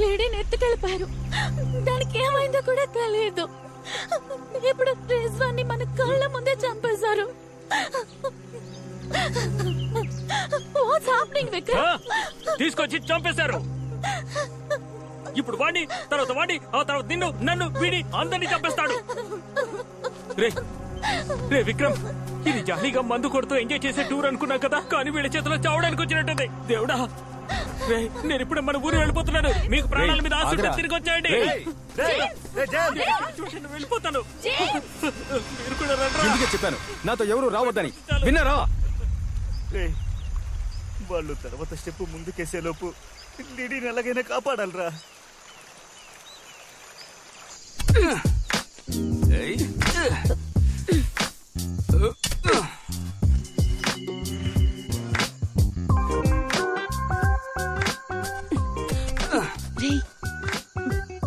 లేడీని ఎత్తుకెళ్ళిపోయారు. దానికి ఏమైందో కూడా తెలియదు. ఇప్పుడు రిజ్వాన్ని మన కళ్ళ ముందే చంపేశారు. తీసుకొచ్చి చంపేశారు. ఇప్పుడు వాడిని, తర్వాత వాడిని, ఆ తర్వాత నిన్ను, నన్ను, వీడి అందరినీ చంపేస్తాడు. రే విక్రమ్, ఇది జాలీగా మందు కొడుతూ ఎంజాయ్ చేసే టూర్ అనుకున్నా కదా, కానీ వీళ్ళ చేతిలో చావడానికి వచ్చినట్టుంది. దేవుడా, నేను ఇప్పుడు మన ఊరు వెళ్ళిపోతున్నాను. మీకు ప్రాణాల మీద ఆశ తిరిగి వచ్చాయండి. వెళ్ళిపోతాను. మీరు కూడా ఎందుకే చెప్పాను నాతో ఎవరు రావద్దని? విన్నారా? వాళ్ళు తర్వాత స్టెప్ ముందుకేసే లోపు లిడీని ఎలాగైనా కాపాడాలరా.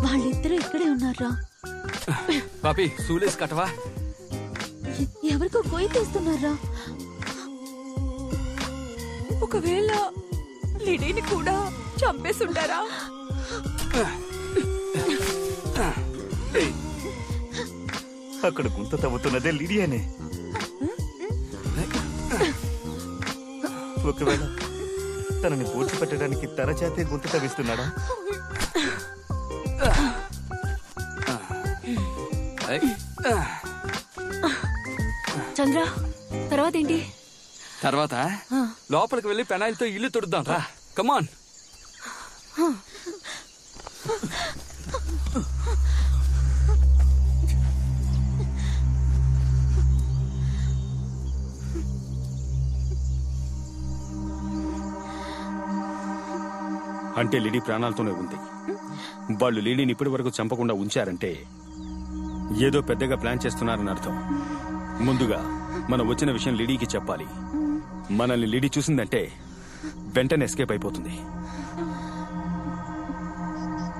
వాళ్ళిద్దరూ ఇక్కడే ఉన్నారా? పాపి, సూలేసి కట్టవా? ఎవరికో కొయ్యి తీస్తున్నారా? ఒకవేళ లిడీని కూడా చంపేస్తుంటారా? అక్కడ గుంత తవ్వుతున్నదే లిడియానే. ఒకవేళ తనని పూడ్చిపెట్టడానికి తన చేతే గుంత తవ్విస్తున్నాడా? చంద్ర, తర్వాత ఏంటి? తర్వాత లోపలికి వెళ్లి పెనాయిల్తో ఇల్లు తుడుద్దాం రా. కమాన్. అంటే లిడీ ప్రాణాలతోనే ఉంది. వాళ్ళు లిడీని ఇప్పటి వరకు చంపకుండా ఉంచారంటే ఏదో పెద్దగా ప్లాన్ చేస్తున్నారని అర్థం. ముందుగా మనం వచ్చిన విషయం లిడీకి చెప్పాలి. మనల్ని లిడీ చూసిందంటే వెంటనే ఎస్కేప్ అయిపోతుంది.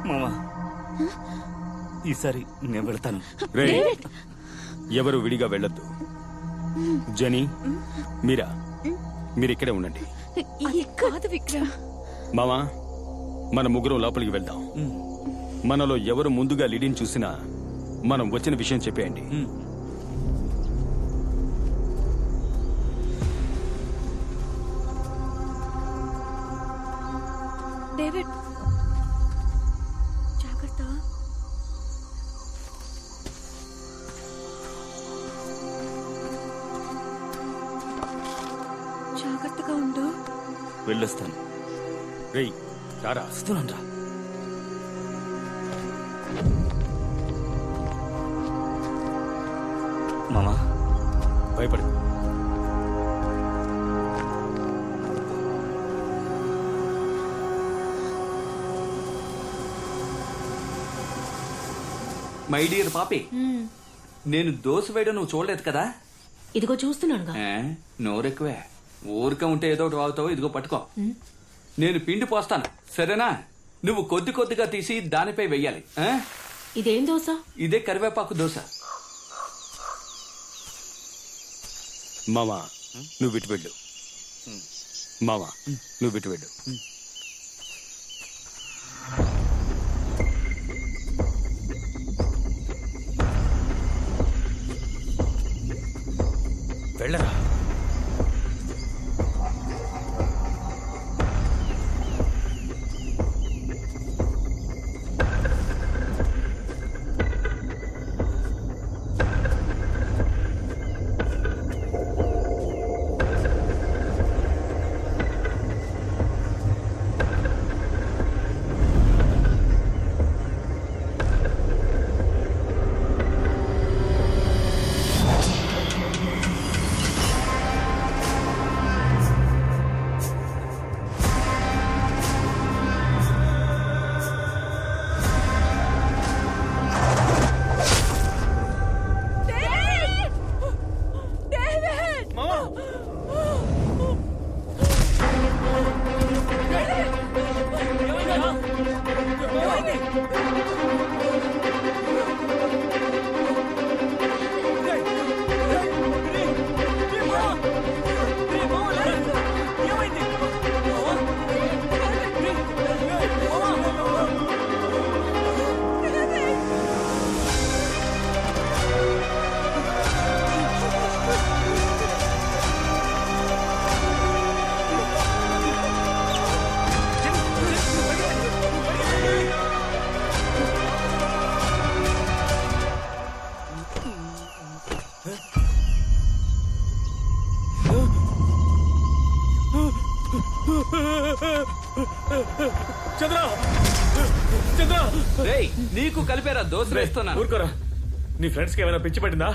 మామా, ఈసారి నేను వెళ్తాను. రే, ఎవరు విడిగా వెళ్ళొద్దు. జని, మీరా, మీరిక్కడే ఉండండి. కాదు విక్రమ్. మామా, మన ముగ్గురం లోపలికి వెళ్దాం. మనలో ఎవరు ముందుగా లిడీని చూసినా మనం వచ్చిన విషయం చెప్పేయండి. డేవిడ్, జాగ్రత్త. జాగ్రత్తగా ఉండు. వెళ్ళొస్తాను. రేయ్, రారా. వస్తున్నాను. మామా, భయపడు. మై డియర్ పాపి, నేను దోశ వేయడం నువ్వు చూడలేదు కదా? ఇదిగో చూస్తున్నానుగా. నోరెక్కువే. ఊరికే ఉంటే ఏదో ఒకటి వాగుతావు. ఇదిగో పట్టుకో. నేను పిండి పోస్తాను, సరేనా? నువ్వు కొద్ది కొద్దిగా తీసి దానిపై వెయ్యాలి. ఇదేం దోశ? ఇదే కరివేపాకు దోశ. మామా నువ్వు విటు వెళ్ళు. మామా నువ్వు విటు వెళ్ళు. వెళ్ళరా. చంద్ర చంద్ర రేయ్, నీకు కలిపేరా దోశ వేస్తున్నా. ఊరుకోరా. నీ ఫ్రెండ్స్ కి ఏమైనా పిచ్చి పట్టిందా?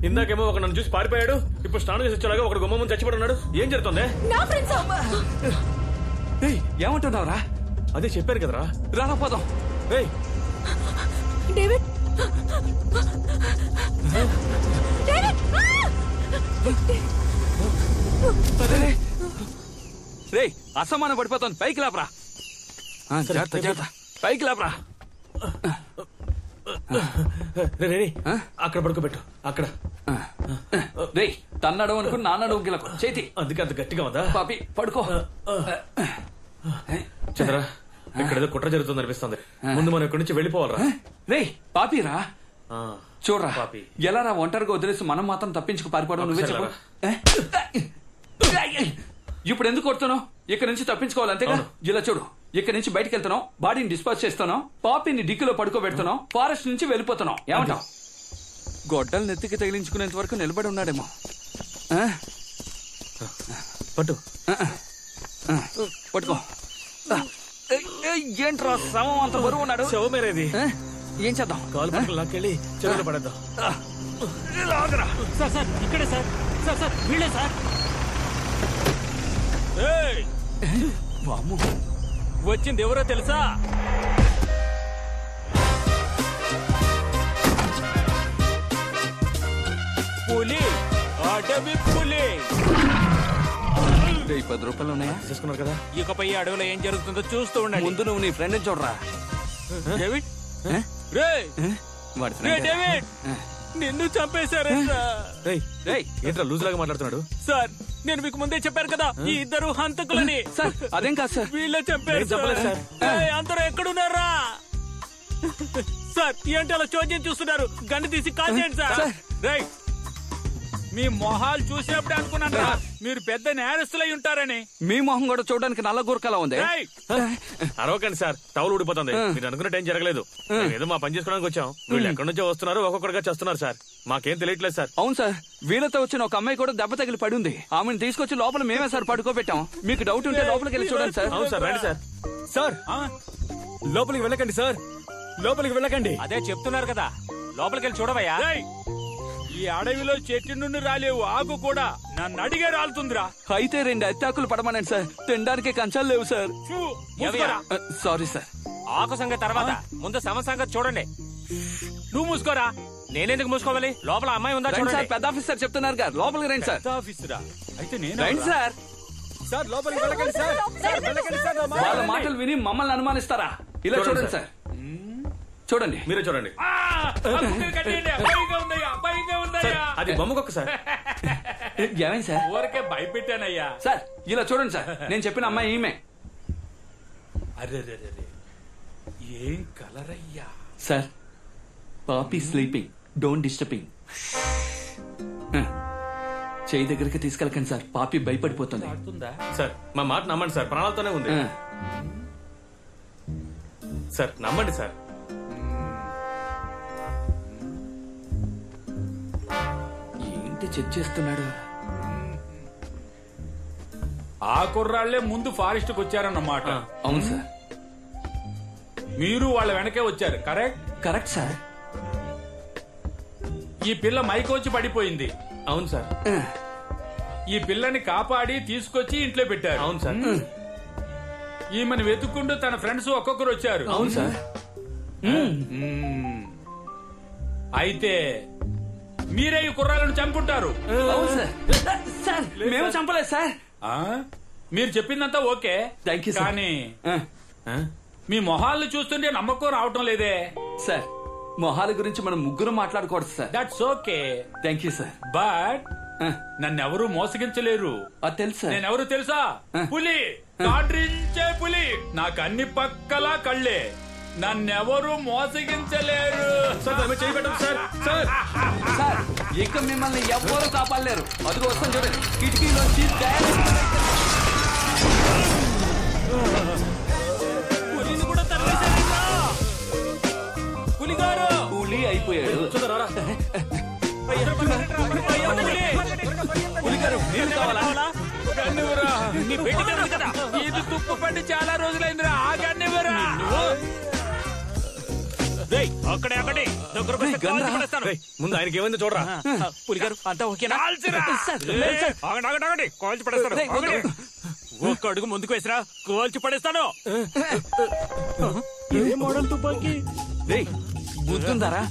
ఇందాకేమో ఒక నన్ను చూసి పారిపోయాడు, ఇప్పుడు స్నానం చేసి వచ్చేలాగా ఒకడు గుమ్మ ముందు చచ్చిపడి ఉన్నాడు. ఏం జరుగుతుంది? ఏమంటున్నావురా? అదే చెప్పారు కదరా. రారా పోదాం. డేవిడ్ రేయ్, అసమాన పడిపోతాను. పైకి లేపరా. పైకి లేపరా. అక్కడ పడుకోబెట్టు. అక్కడ రేయ్, తన్నడం అనుకుని నాన్నడం గిలకు చేతి. అందుకే అంత గట్టిగా ఉందా? పాపి పడుకో. చంద్ర, ఇక్కడ ఏదో కుట్ర జరుగుతుంది అనిపిస్తుంది. ముందు మనం ఇక్కడి నుంచి వెళ్ళిపోవాలరా. రేయ్ పాపిరా, చూడరా పాపి. ఎలా రా ఒంటరిగా వదిలేసి మనం మాత్రం తప్పించుకు పారిపోవడం. నువ్వే చెప్పు. ఇప్పుడు ఎందుకు కొడుతున్నావు? ఇక్కడ నుంచి తప్పించుకోవాలి అంతేగా. ఇలా చూడు, ఇక్కడ నుంచి బయటకు వెళ్తున్నావు, బాడీని డిస్పోజ్ చేస్తున్నావు, పాపిని డిక్కులో పడుకోబెడుతున్నావు, ఫారెస్ట్ నుంచి వెళ్ళిపోతున్నావు. ఏమంటావు? గొడ్డలు నెత్తికి తగిలించుకునేంత వరకు నిలబడి ఉన్నాడేమో. పట్టు పట్టుకో. ఏంట్రా శవం అంత బరువు ఉన్నాడు? శవమేరేది. ఏం చేద్దాం? కాలు పట్టుకుని లాక్కెళ్ళి చెరువులో పడేద్దాం. సార్ సార్ ఇక్కడే సార్. సార్ సార్ వీళ్ళే సార్. వచ్చింది ఎవరో తెలుసా? పులి, అడవి పులి. 10 రూపాయలు ఉన్నాయా? తీసుకున్నారు కదా. ఇకపై అడవిలో ఏం జరుగుతుందో చూస్తూ ఉండండి. ముందు నువ్వు నీ ఫ్రెండ్ చూడరా. డేవిడ్, వాడి డేవిడ్ నిన్ను చంపేశారు. ఏంట్రా లూజ్ లాగా మాట్లాడుతున్నాడు? సార్, నేను మీకు ముందే చెప్పాను కదా, ఈ ఇద్దరు హంతకులని. సార్ అదేం కాదు సార్, వీళ్ళే చంపారు. చెప్పలేదు సార్. అందరూ ఎక్కడున్నారా? సార్ ఏంటి అలా చోద్యం చూస్తున్నారు? గన్ను తీసి కాల్ చేయండి సార్. రైట్, మీ మొహాలు చూసినప్పుడే అనుకున్నాను మీరు పెద్ద నేరస్తులై ఉంటారని. మీ మొహం కూడా చూడడానికి నల్ల గురకలా ఉంది. అరవకండి సార్, టవల్ ఊడిపోతుంది. మీరు అనుకున్నట్టు ఏం జరగలేదు. ఏదో మా పని చేసుకోవడానికి వచ్చాం. వీళ్ళు ఎక్కడి నుంచో వస్తున్నారు, ఒక్కొక్కడిగా చేస్తున్నారు సార్. మాకేం తెలియట్లేదు సార్. అవును సార్, వీళ్ళతో వచ్చిన ఒక అమ్మాయి కూడా దెబ్బ తగిలి పడి ఉంది. ఆమెను తీసుకొచ్చి లోపల మేమే సార్ పడుకోబెట్టాం. మీకు డౌట్ ఉంటే లోపలికి వెళ్ళి చూడండి సార్. అవును సార్, రండి సార్. సార్ లోపలికి వెళ్ళకండి సార్, లోపలికి వెళ్ళకండి. అదే చెప్తున్నారు కదా, లోపలికి వెళ్ళి చూడవయ్యా. ఈ అడవిలో చెట్టు నుండి రాలేవు, ఆకు కూడా నన్ను అడిగే రాలుతుందిరా. అయితే 2 అత్తాకులు పడమనండి సార్, తినడానికి కంచాలు లేవు సార్. Sorry sir. ఆకు సంగతి తర్వాత, ముందు శవ సంగతి చూడండి. నువ్వు మూసుకోరా. నేనెందుకు మూసుకోవాలి? లోపల అమ్మాయి ఉందా చూడండి. పెద్ద ఆఫీసర్ చెప్తున్నారు గారు, లోపలికి రండి సార్. ఆఫీసరా? అయితే నేను రండి సార్. సార్ లోపలికి వెళ్ళకండి సార్. సార్ వెళ్ళకండి సార్. వాళ్ళ మాటలు విని మమ్మల్ని అనుమానిస్తారా? ఇలా చూడండి సార్, చూడండి, మీరే చూడండి. అది బొమ్మకొక్క సార్. ఏమైంది సార్? ఊరికే భయపెట్టానయ్యా. సార్ ఇలా చూడండి సార్, నేను చెప్పిన అమ్మాయి ఈమె. అరే ఏం కలర్ అయ్యా. Sir poppy sleeping, don't disturbing. చేయి దగ్గరికి తీసుకెళ్ళకండి సార్, పాపి భయపడిపోతుంది. సార్ మా మాట నమ్మండి సార్, ప్రాణాలతోనే ఉంది సార్, నమ్మండి సార్. ఏంటి చెక్ చేస్తున్నాడు? ఆ కుర్రాళ్లే ముందు ఫారెస్ట్ కు వచ్చారన్నమాట. అవును సార్. మీరు వాళ్ళ వెనకే వచ్చారు. కరెక్ట్? Correct sir. ఈ పిల్ల మైకొచ్చి పడిపోయింది. అవును సార్. ఈ పిల్లని కాపాడి తీసుకొచ్చి ఇంట్లో పెట్టారు. అవును సార్. ఈమెను వెతుక్కుంటూ తన ఫ్రెండ్స్ ఒక్కొక్కరు వచ్చారు. అవును సార్. అయితే మీరే ఈ కుర్రాలను చంపుంటారు. అవును సార్. సార్ మేము చంపలేదు సార్. మీరు చెప్పిందంతా ఓకే, థ్యాంక్ యూ సార్. కానీ మీ మొహాలను చూస్తుంటే నమ్మకం రావటం లేదే. సార్ మొహాల గురించి మనం ముగ్గురు మాట్లాడకూడదు sir. That's okay. Thank you sir. But నన్నెవరూ మోసగించలేరు. తెలుసా? నేనెవరు తెలుసా? పులి, కాడ్రించే పులి. నాకు అన్ని పక్కలా కళ్ళే. నన్నెవరూ మోసగించలేరు. సార్ ఇక మిమ్మల్ని ఎవ్వరూ కాపాడలేరు. అదిగో వస్తాను చూడండి, కిటికీలోంచి పులిని కూడా తరివేశారా? పులిగారు పులి అయిపోయాడు. పులిగారు మీరు కావాలా? గన్నివరా, నీ పెట్టి కదా. ఇది తుప్పు పట్టి చాలా రోజులైందిరా. ఆ గన్నివరా. అక్కడే ముందు ఆయనకి ఏమైందో చూడరా. పులిగారు అంతా ఓకేనా? కాల్చి పడేస్తాను. ఒక్క అడుగు ముందుకు వేసిరా, కాల్చి పడేస్తాను. ఏ మోడల్ తుపాకీ? గుర్తుందారా?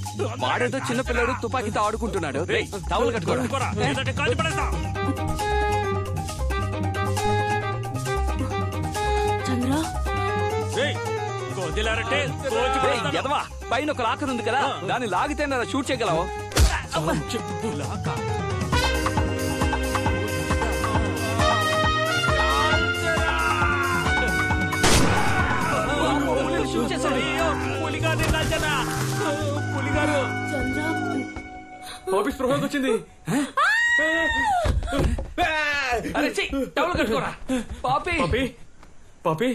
వాడేదో చిన్న పిల్లడు తుపాకీతో ఆడుకుంటున్నాడు. టవల్ కట్టుకోరా, కాల్చి పడేస్తా. చంద్ర వదిలారంటే ఎదవా, పైన ఒక లాకర్ ఉంది కదా, దాన్ని లాగితే షూట్ చేయగలవు. షూట్ చేశాడు. పులిగారు ఆఫీస్ ప్రభావం వచ్చింది. టవల్ కట్టుకోరా. పాపి పాపి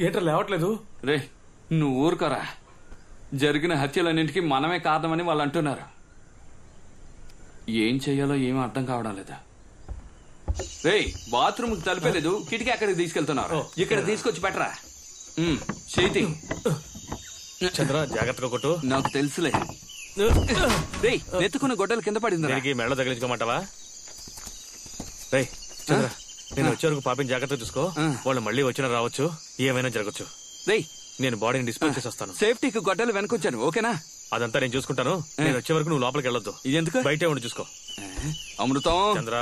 ఏంట్రా లేవట్లేదు? రే నువ్వు ఊరుకోరా. జరిగిన హత్యలన్నింటికి మనమే కారణమని వాళ్ళు అంటున్నారు. ఏం చెయ్యాలో ఏమీ అర్థం కావడం లేదా. రే బాత్రూమ్ కి తలిపేలేదు, కిటికీ అక్కడికి తీసుకెళ్తున్నారు. ఇక్కడ తీసుకొచ్చి పెట్టరా. చేతి చంద్ర జాగ్రత్తగా కొట్టు. నాకు తెలుసులే. రే నెత్తుకున్న గొడ్డలు కింద పడింది. మెళ్ళ తగిలించుకోమంటావా? రే చంద్ర, నేను వచ్చే వరకు పాపిని జాగ్రత్తగా చూసుకో. వాళ్ళు మళ్ళీ వచ్చినా రావచ్చు, ఏమైనా జరగచ్చు. రే నేను బాడీని డిస్పోజ్ చేసి వస్తాను. సేఫ్టీకి గొడ్డలు వెనకొచ్చాను, ఓకేనా? అదంతా నేను చూసుకుంటాను. నేను వచ్చే వరకు నువ్వు లోపలికి వెళ్ళొద్దు. ఎందుకు? బయటే ఉండి చూసుకో. అమృతం చంద్ర,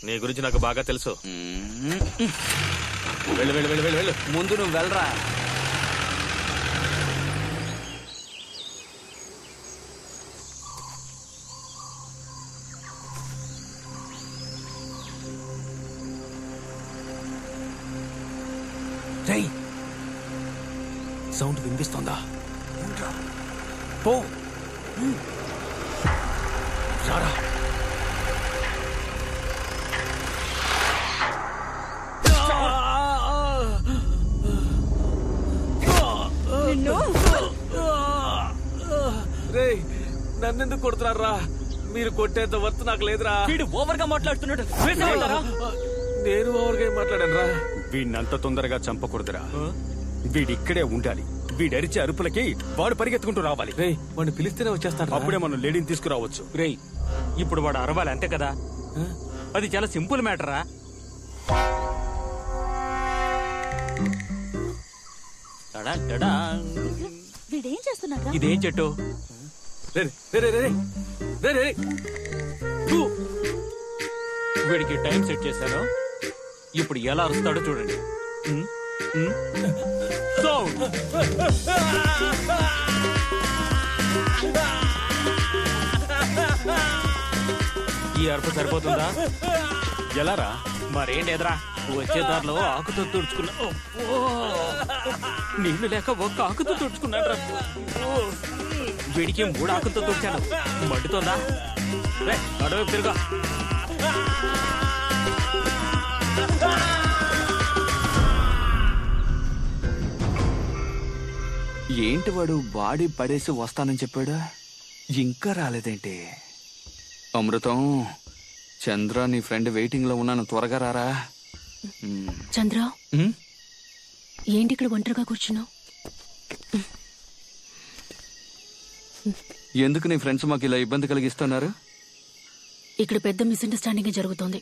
నీ గురించి నాకు బాగా తెలుసు. వెళ్ళు వెళ్ళు వెళ్ళు వెళ్ళు. ముందు నువ్వు వెళ్ళరా. సౌండ్ వినిపిస్తోందా? పో రారా. రే నన్నెందుకు కొడుతున్నారా? మీరు కొట్టేంత వర్త్ నాకు లేదురా. వీడు ఓవర్ గా మాట్లాడుతున్నాడు. నేను ఓవర్గా ఏం మాట్లాడాను రా? వీడినంత తొందరగా చంపకూడదురా. వీడిక్కడే ఉండాలి. వీడరిచే అరుపులకి వాడు పరిగెత్తుకుంటూ రావాలి. రే వాడిని పిలిస్తేనే వచ్చేస్తాడు. అప్పుడే మనం లేడీని తీసుకురావచ్చు. రేయ్ ఇప్పుడు వాడు అరవాలి అంతే కదా. అది చాలా సింపుల్ మ్యాటరా. వీడేం చేస్తున్నాడు? ఇదేం చెట్టు? వీడికి టైం సెట్ చేశాను. ఇప్పుడు ఎలా అరుస్తాడో చూడండి. సౌండ్. ఈ అరుపు సరిపోతుందా? ఎలారా? మరేం లేదురా, వచ్చే దారిలో ఆకుతో తుడుచుకున్నా. నీళ్లు లేక ఒక్క ఆకుతో తుడుచుకున్నాడు. వీడికి 3 ఆకులతో తుడిచాను. మండుతోందా? అడవి తిరుగా. ఏంటి వాడు బాడీ పడేసి వస్తానని చెప్పాడు, ఇంకా రాలేదేంటి? అమృతం, చంద్ర నీ ఫ్రెండ్ వెయిటింగ్ లో ఉన్నాను, త్వరగా రారా. చంద్ర, ఏంటి ఇక్కడ ఒంటరిగా కూర్చున్నావు? ఎందుకు నీ ఫ్రెండ్స్ మాకు ఇలా ఇబ్బంది కలిగిస్తున్నారు? ఇక్కడ పెద్ద మిస్అండర్స్టాండింగ్ జరుగుతోంది.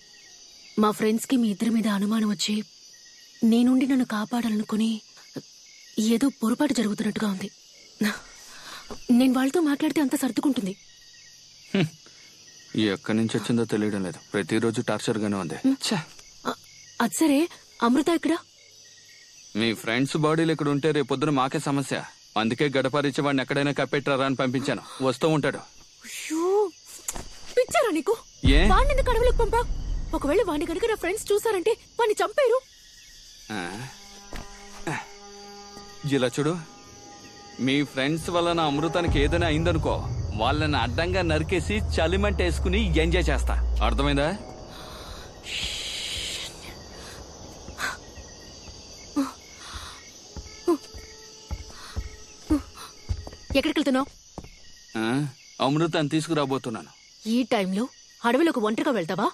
మా ఫ్రెండ్స్ కి మీ ఇద్దరి మీద అనుమానం వచ్చి నీ నుండి నన్ను కాపాడాలనుకుని ఏదో పొరపాటు జరుగుతున్నట్టుగా ఉంది. నేను వాళ్ళతో మాట్లాడితే అంత సర్దుకుంటుంది. ఎక్కడి నుంచి వచ్చిందో తెలియడం లేదు, ప్రతిరోజు టార్చర్ గానే ఉంది. అది సరే, అమృత ఇక్కడ? మీ ఫ్రెండ్స్ బాడీలు ఇక్కడ ఉంటే రేపొద్దున మాకే సమస్య. అందుకే గడపరిచి వాడిని ఎక్కడైనా కప్పెట్టారా అని పంపించాను, వస్తూ ఉంటాడు. పిచ్చారా నీకు? వాడిని ఎందుకు అడవులకు పంపా? ఒకవేళ వాడిని కనుక నా ఫ్రెండ్స్ చూసారంటే వాడిని చంపారు. ఇలా చూడు, మీ ఫ్రెండ్స్ వల్ల నా అమృతానికి ఏదైనా అయిందనుకో, వాళ్ళని అడ్డంగా నరికేసి చలిమంట వేసుకుని ఎంజాయ్ చేస్తా, అర్థమైందా? ఎక్కడికి వెళ్తున్నావు? అమృతాన్ని తీసుకురాబోతున్నాను. ఈ టైంలో అడవిలోకి ఒంటరిగా వెళ్తావా?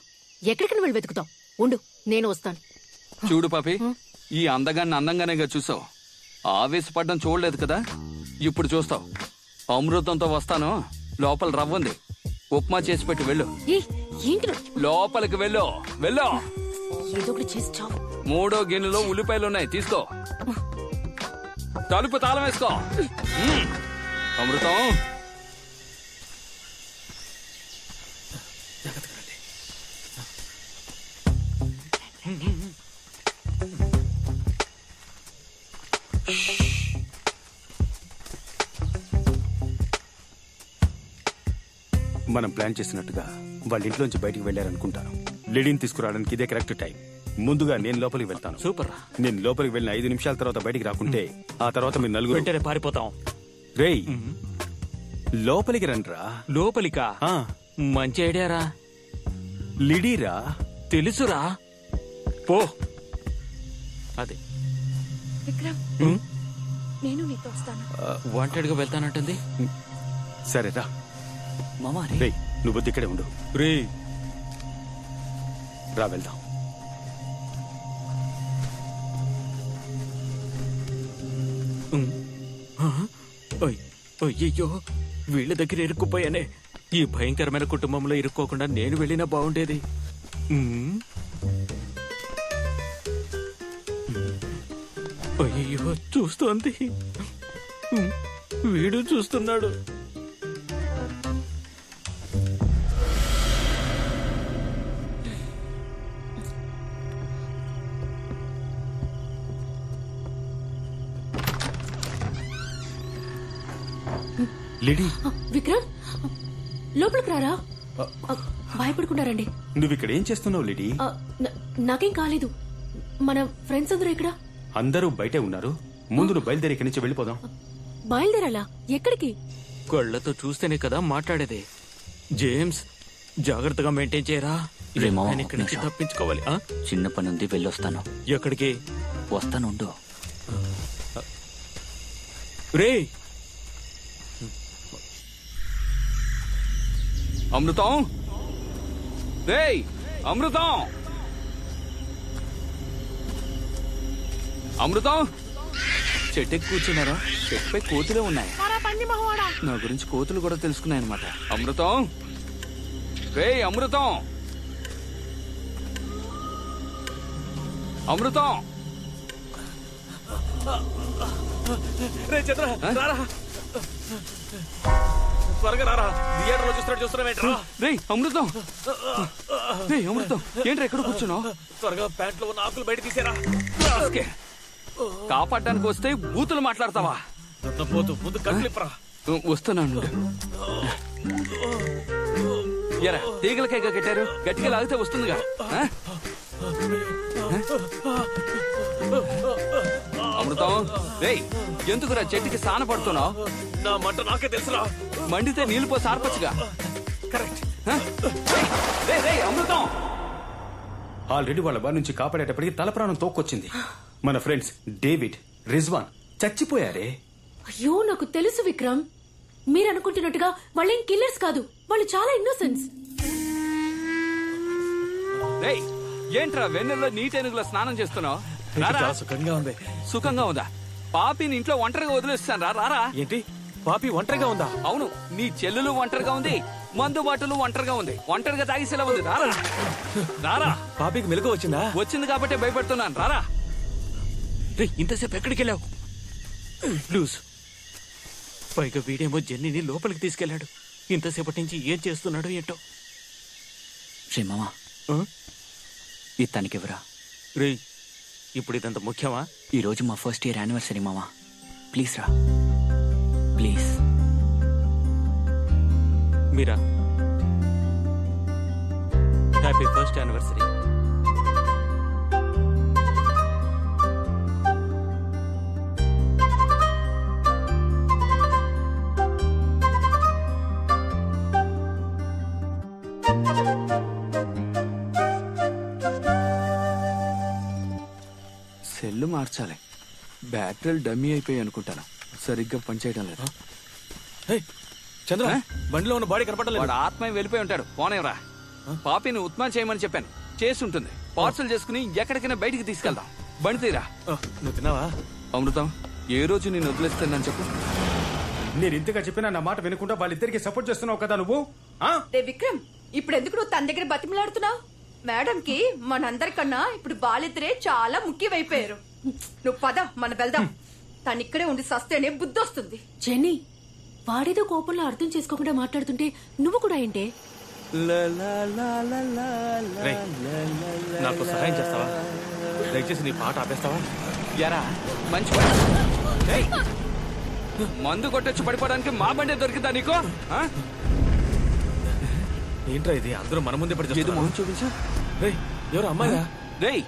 ఎక్కడికి వెళ్ళి వెతుకుతావు? ఉండు, నేను వస్తాను. చూడు పాపి, ఈ అందగాన్ని అందంగానేగా చూసావు, ఆవేశపడ్డం చూడలేదు కదా, ఇప్పుడు చూస్తావు. అమృతంతో వస్తాను, లోపల రవ్వుంది, ఉప్మా చేసి పెట్టి వెళ్ళు. లోపలికి వెళ్ళు, వెళ్ళు. ఏదో ఒకటి చేసి చావు. 3వ గిన్నెలో ఉల్లిపాయలున్నాయి, తీసుకో. తలుపు తాళం వేసుకో. అమృతం, మనం ప్లాన్ చేసినట్టుగా వాళ్ళ ఇంట్లోంచి బయటికి వెళ్లారనుకుంటాను. లేడీని తీసుకురావడానికి ఇదే కరెక్ట్ టైం. ముందుగా నేను లోపలికి వెళ్తాను. సూపర్. నేను లోపలికి వెళ్ళిన 5 నిమిషాల తర్వాత బయటికి రాకుంటే ఆ తర్వాత మీరు నలుగురు వెంటనే పారిపోతాం. రేయ్, లోపలికి రండ్రా. లోపలికా? మంచి ఐడియారా. లిడీరా? తెలుసురా, పో. అదే విక్రమ్, నేను నీతో వస్తాను. వాంటెడ్గా వెళ్తానంటుంది. సరేరా మామా. రేయ్, నువ్వు ఇక్కడే ఉండు. రే, రా వెళ్దాం. అయ్యో, వీళ్ళ దగ్గర ఇరుక్కుపోయానే. ఈ భయంకరమైన కుటుంబంలో ఇరుక్కోకుండా నేను వెళ్ళినా బాగుండేది. అయ్యో, చూస్తోంది. వీడు చూస్తున్నాడు. లిడీ, విక్రమ్, లోపలికి రారా. భయపడుకుంటారండి. నువ్వు ఇక్కడ ఏం చేస్తున్నావు లిడీ? నాకేం కాలేదు. మన ఫ్రెండ్స్ అందరూ ఇక్కడ? అందరూ బయటే ఉన్నారు. ముందు నువ్వు బయలుదేరి ఇక్కడి నుంచి వెళ్ళిపోదాం. బయలుదేరాలా? ఎక్కడికి? కళ్ళతో చూస్తేనే కదా మాట్లాడేది. జేమ్స్, జాగ్రత్తగా మెయింటైన్ చేయరా. ఇక్కడి నుంచి తప్పించుకోవాలి. చిన్న పని ఉంది, వెళ్ళొస్తాను. ఎక్కడికి? వస్తానుండు. రే, అమృతం, రేయ్ అమృతం, అమృతం. చెట్టుకి కూర్చున్నారా? చెట్టుపై కోతులే ఉన్నాయి. నా గురించి కోతులు కూడా తెలుసుకున్నాయన్నమాట. అమృతం, రేయ్ అమృతం, అమృతం. రే చంద్ర, రారా. త్వరగా రారా, థియేటర్ లో చూస్తున్నావేంట్రా? రేయ్ అమృతం, రేయ్ అమృతం, ఏంట్రా ఎక్కడ కూర్చున్నావు? త్వరగా ప్యాంట్ లో ఉన్న ఆకులు బయట తీసేరా. కాపాడడానికి వస్తే బూతులు మాట్లాడతావా? పోతూ ముందు కట్లిప్పరా. వస్తున్నాను. ఎరా తీగలకేగా కట్టారు, గట్టిగా లాగితే వస్తుందిగా. అమృతం, రేయ్ ఎందుకురా చెట్టుకి సాన పడుతున్నావు? నా మంట నాకే తెలుసురా. మండితే నీళ్ళు పోసి ఆర్పచ్చుగా. కరెక్ట్. అమృతం ఆల్రెడీ వాళ్ళ బారి నుంచి కాపాడేటప్పటికి తల ప్రాణం తోక్కొచ్చింది. మన ఫ్రెండ్స్ డేవిడ్, రిజ్వాన్ చచ్చిపోయారే. అయ్యో నాకు తెలుసు విక్రమ్, మీరు అనుకుంటున్నట్టుగా వాళ్ళేం కిల్లర్స్ కాదు, వాళ్ళు చాలా ఇన్నోసెంట్స్. రేయ్ ఏంట్రా వెన్నెల్లో నీటెనుగులో స్నానం చేస్తున్నావు? సుఖంగా ఉంది. సుఖంగా ఉందా? పాపిని ఇంట్లో ఒంటరిగా వదిలేస్తాను రారా. ఏంటి పాపి ఒంటరిగా ఉందా? అవును, నీ చెల్లెలు ఒంటరిగా ఉంది, మందు బాటలు ఒంటరిగా ఉంది, ఒంటరిగా తాగిసేలా ఉంది. రారా రారా. పాపికి మెలకు వచ్చిందా? వచ్చింది కాబట్టి భయపడుతున్నాను. రారా. రే ఇంతసేపు ఎక్కడికి వెళ్ళావు? లూజ్. పైగా వీడేమో జెన్నీని లోపలికి తీసుకెళ్లాడు. ఇంతసేపటి నుంచి ఏం చేస్తున్నాడు ఏంటో. రే మామా, ఇది తనకివ్వరా. రే ఇప్పుడు ఇదంత ముఖ్యమా? ఈరోజు మా ఫస్ట్ ఇయర్ యానివర్సరీ మామా, ప్లీజ్ రా please. Meera, happy first anniversary. Cell మార్చాలి, బ్యాటరీలు డమ్మీ అయిపోయి అనుకుంటాను, సరిగ్గా పనిచేయడం లేదు. చంద్ర, బండిలో ఉన్న బాడీ కనపడలేదు. వాడు ఆత్మయం వెళ్ళిపోయి ఉంటాడు. పోనేవరా. పాపిని ఉత్మా చేయమని చెప్పాను, చేసి ఉంటుంది. పార్సల్ చేసుకుని ఎక్కడికైనా బయటికి తీసుకెళ్దాం. బండి తీరా. నువ్వు తిన్నావా? అమృతం, ఏ రోజు నేను వదిలేస్తానని చెప్పు. నేను ఇంతగా చెప్పినా నా మాట వినకుండా వాళ్ళిద్దరికి సపోర్ట్ చేస్తున్నావు కదా నువ్వు. విక్రమ్, ఇప్పుడు ఎందుకు నువ్వు తన దగ్గర బతిమలాడుతున్నావు? మేడం కి మనందరికన్నా ఇప్పుడు వాళ్ళిద్దరే చాలా ముఖ్యమైపోయారు. నువ్వు పద, మనం వెళ్దాం. తను ఇక్కడే ఉండి సస్తేనే బుద్ధి వస్తుంది. జెన్నీ, వాడేదో కోపంలో అర్థం చేసుకోకుండా మాట్లాడుతుంటే నువ్వు కూడా ఏంటే? నాకు సహాయం చేస్తావా? దయచేసి నీ పాట ఆపేస్తావా? ఎరా మంచి మందు కొట్టొచ్చి పడిపోవడానికి మా బండే దొరికిందా నీకు? ఏంట్రా ఇది? అందరూ మన ముందే పడి ఇది మొహం చూపించు. ఎవరు అమ్మాయిరా? రేయ్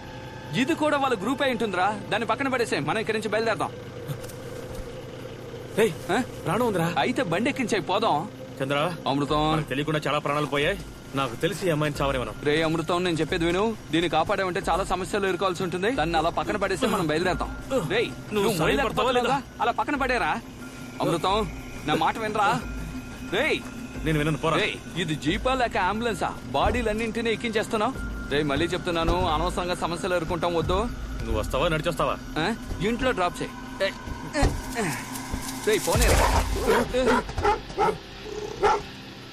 ఇది కూడా వాళ్ళ గ్రూప్ అయి ఉంటుందిరా. దాన్ని పక్కన పడేసే, మనం ఇక్కడి నుంచి బయలుదేరదాం. ప్రాణం ఉందిరా? అయితే బండి ఎక్కించాయి, పోదాం. చంద్ర, అమృతం, తెలియకుండా చాలా ప్రాణాలు పోయాయి. నాకు తెలిసి అమ్మాయిని చావరేమను. రే అమృతం, నేను చెప్పేది విను. దీన్ని కాపాడామంటే చాలా సమస్యలు ఎదుర్కోవాల్సి ఉంటుంది. దాన్ని అలా పక్కన పడేస్తే మనం బయలుదేరతాం. రేయ్ నువ్వు మొదలెట్టవా? అలా పక్కన పడేరా. అమృతం, నా మాట వినరా. రేయ్ నేను వినను, పోరా. ఇది జీపా లేక అంబులెన్సా? బాడీలన్నింటినీ ఎక్కించేస్తున్నావు. రే మళ్ళీ చెప్తున్నాను, అనవసరంగా సమస్యలు ఎదుర్కొంటాం, వద్దు. నువ్వు వస్తావా నడిచొస్తావా? ఇంట్లో డ్రాప్ చేయి. రేయ్ పోనే.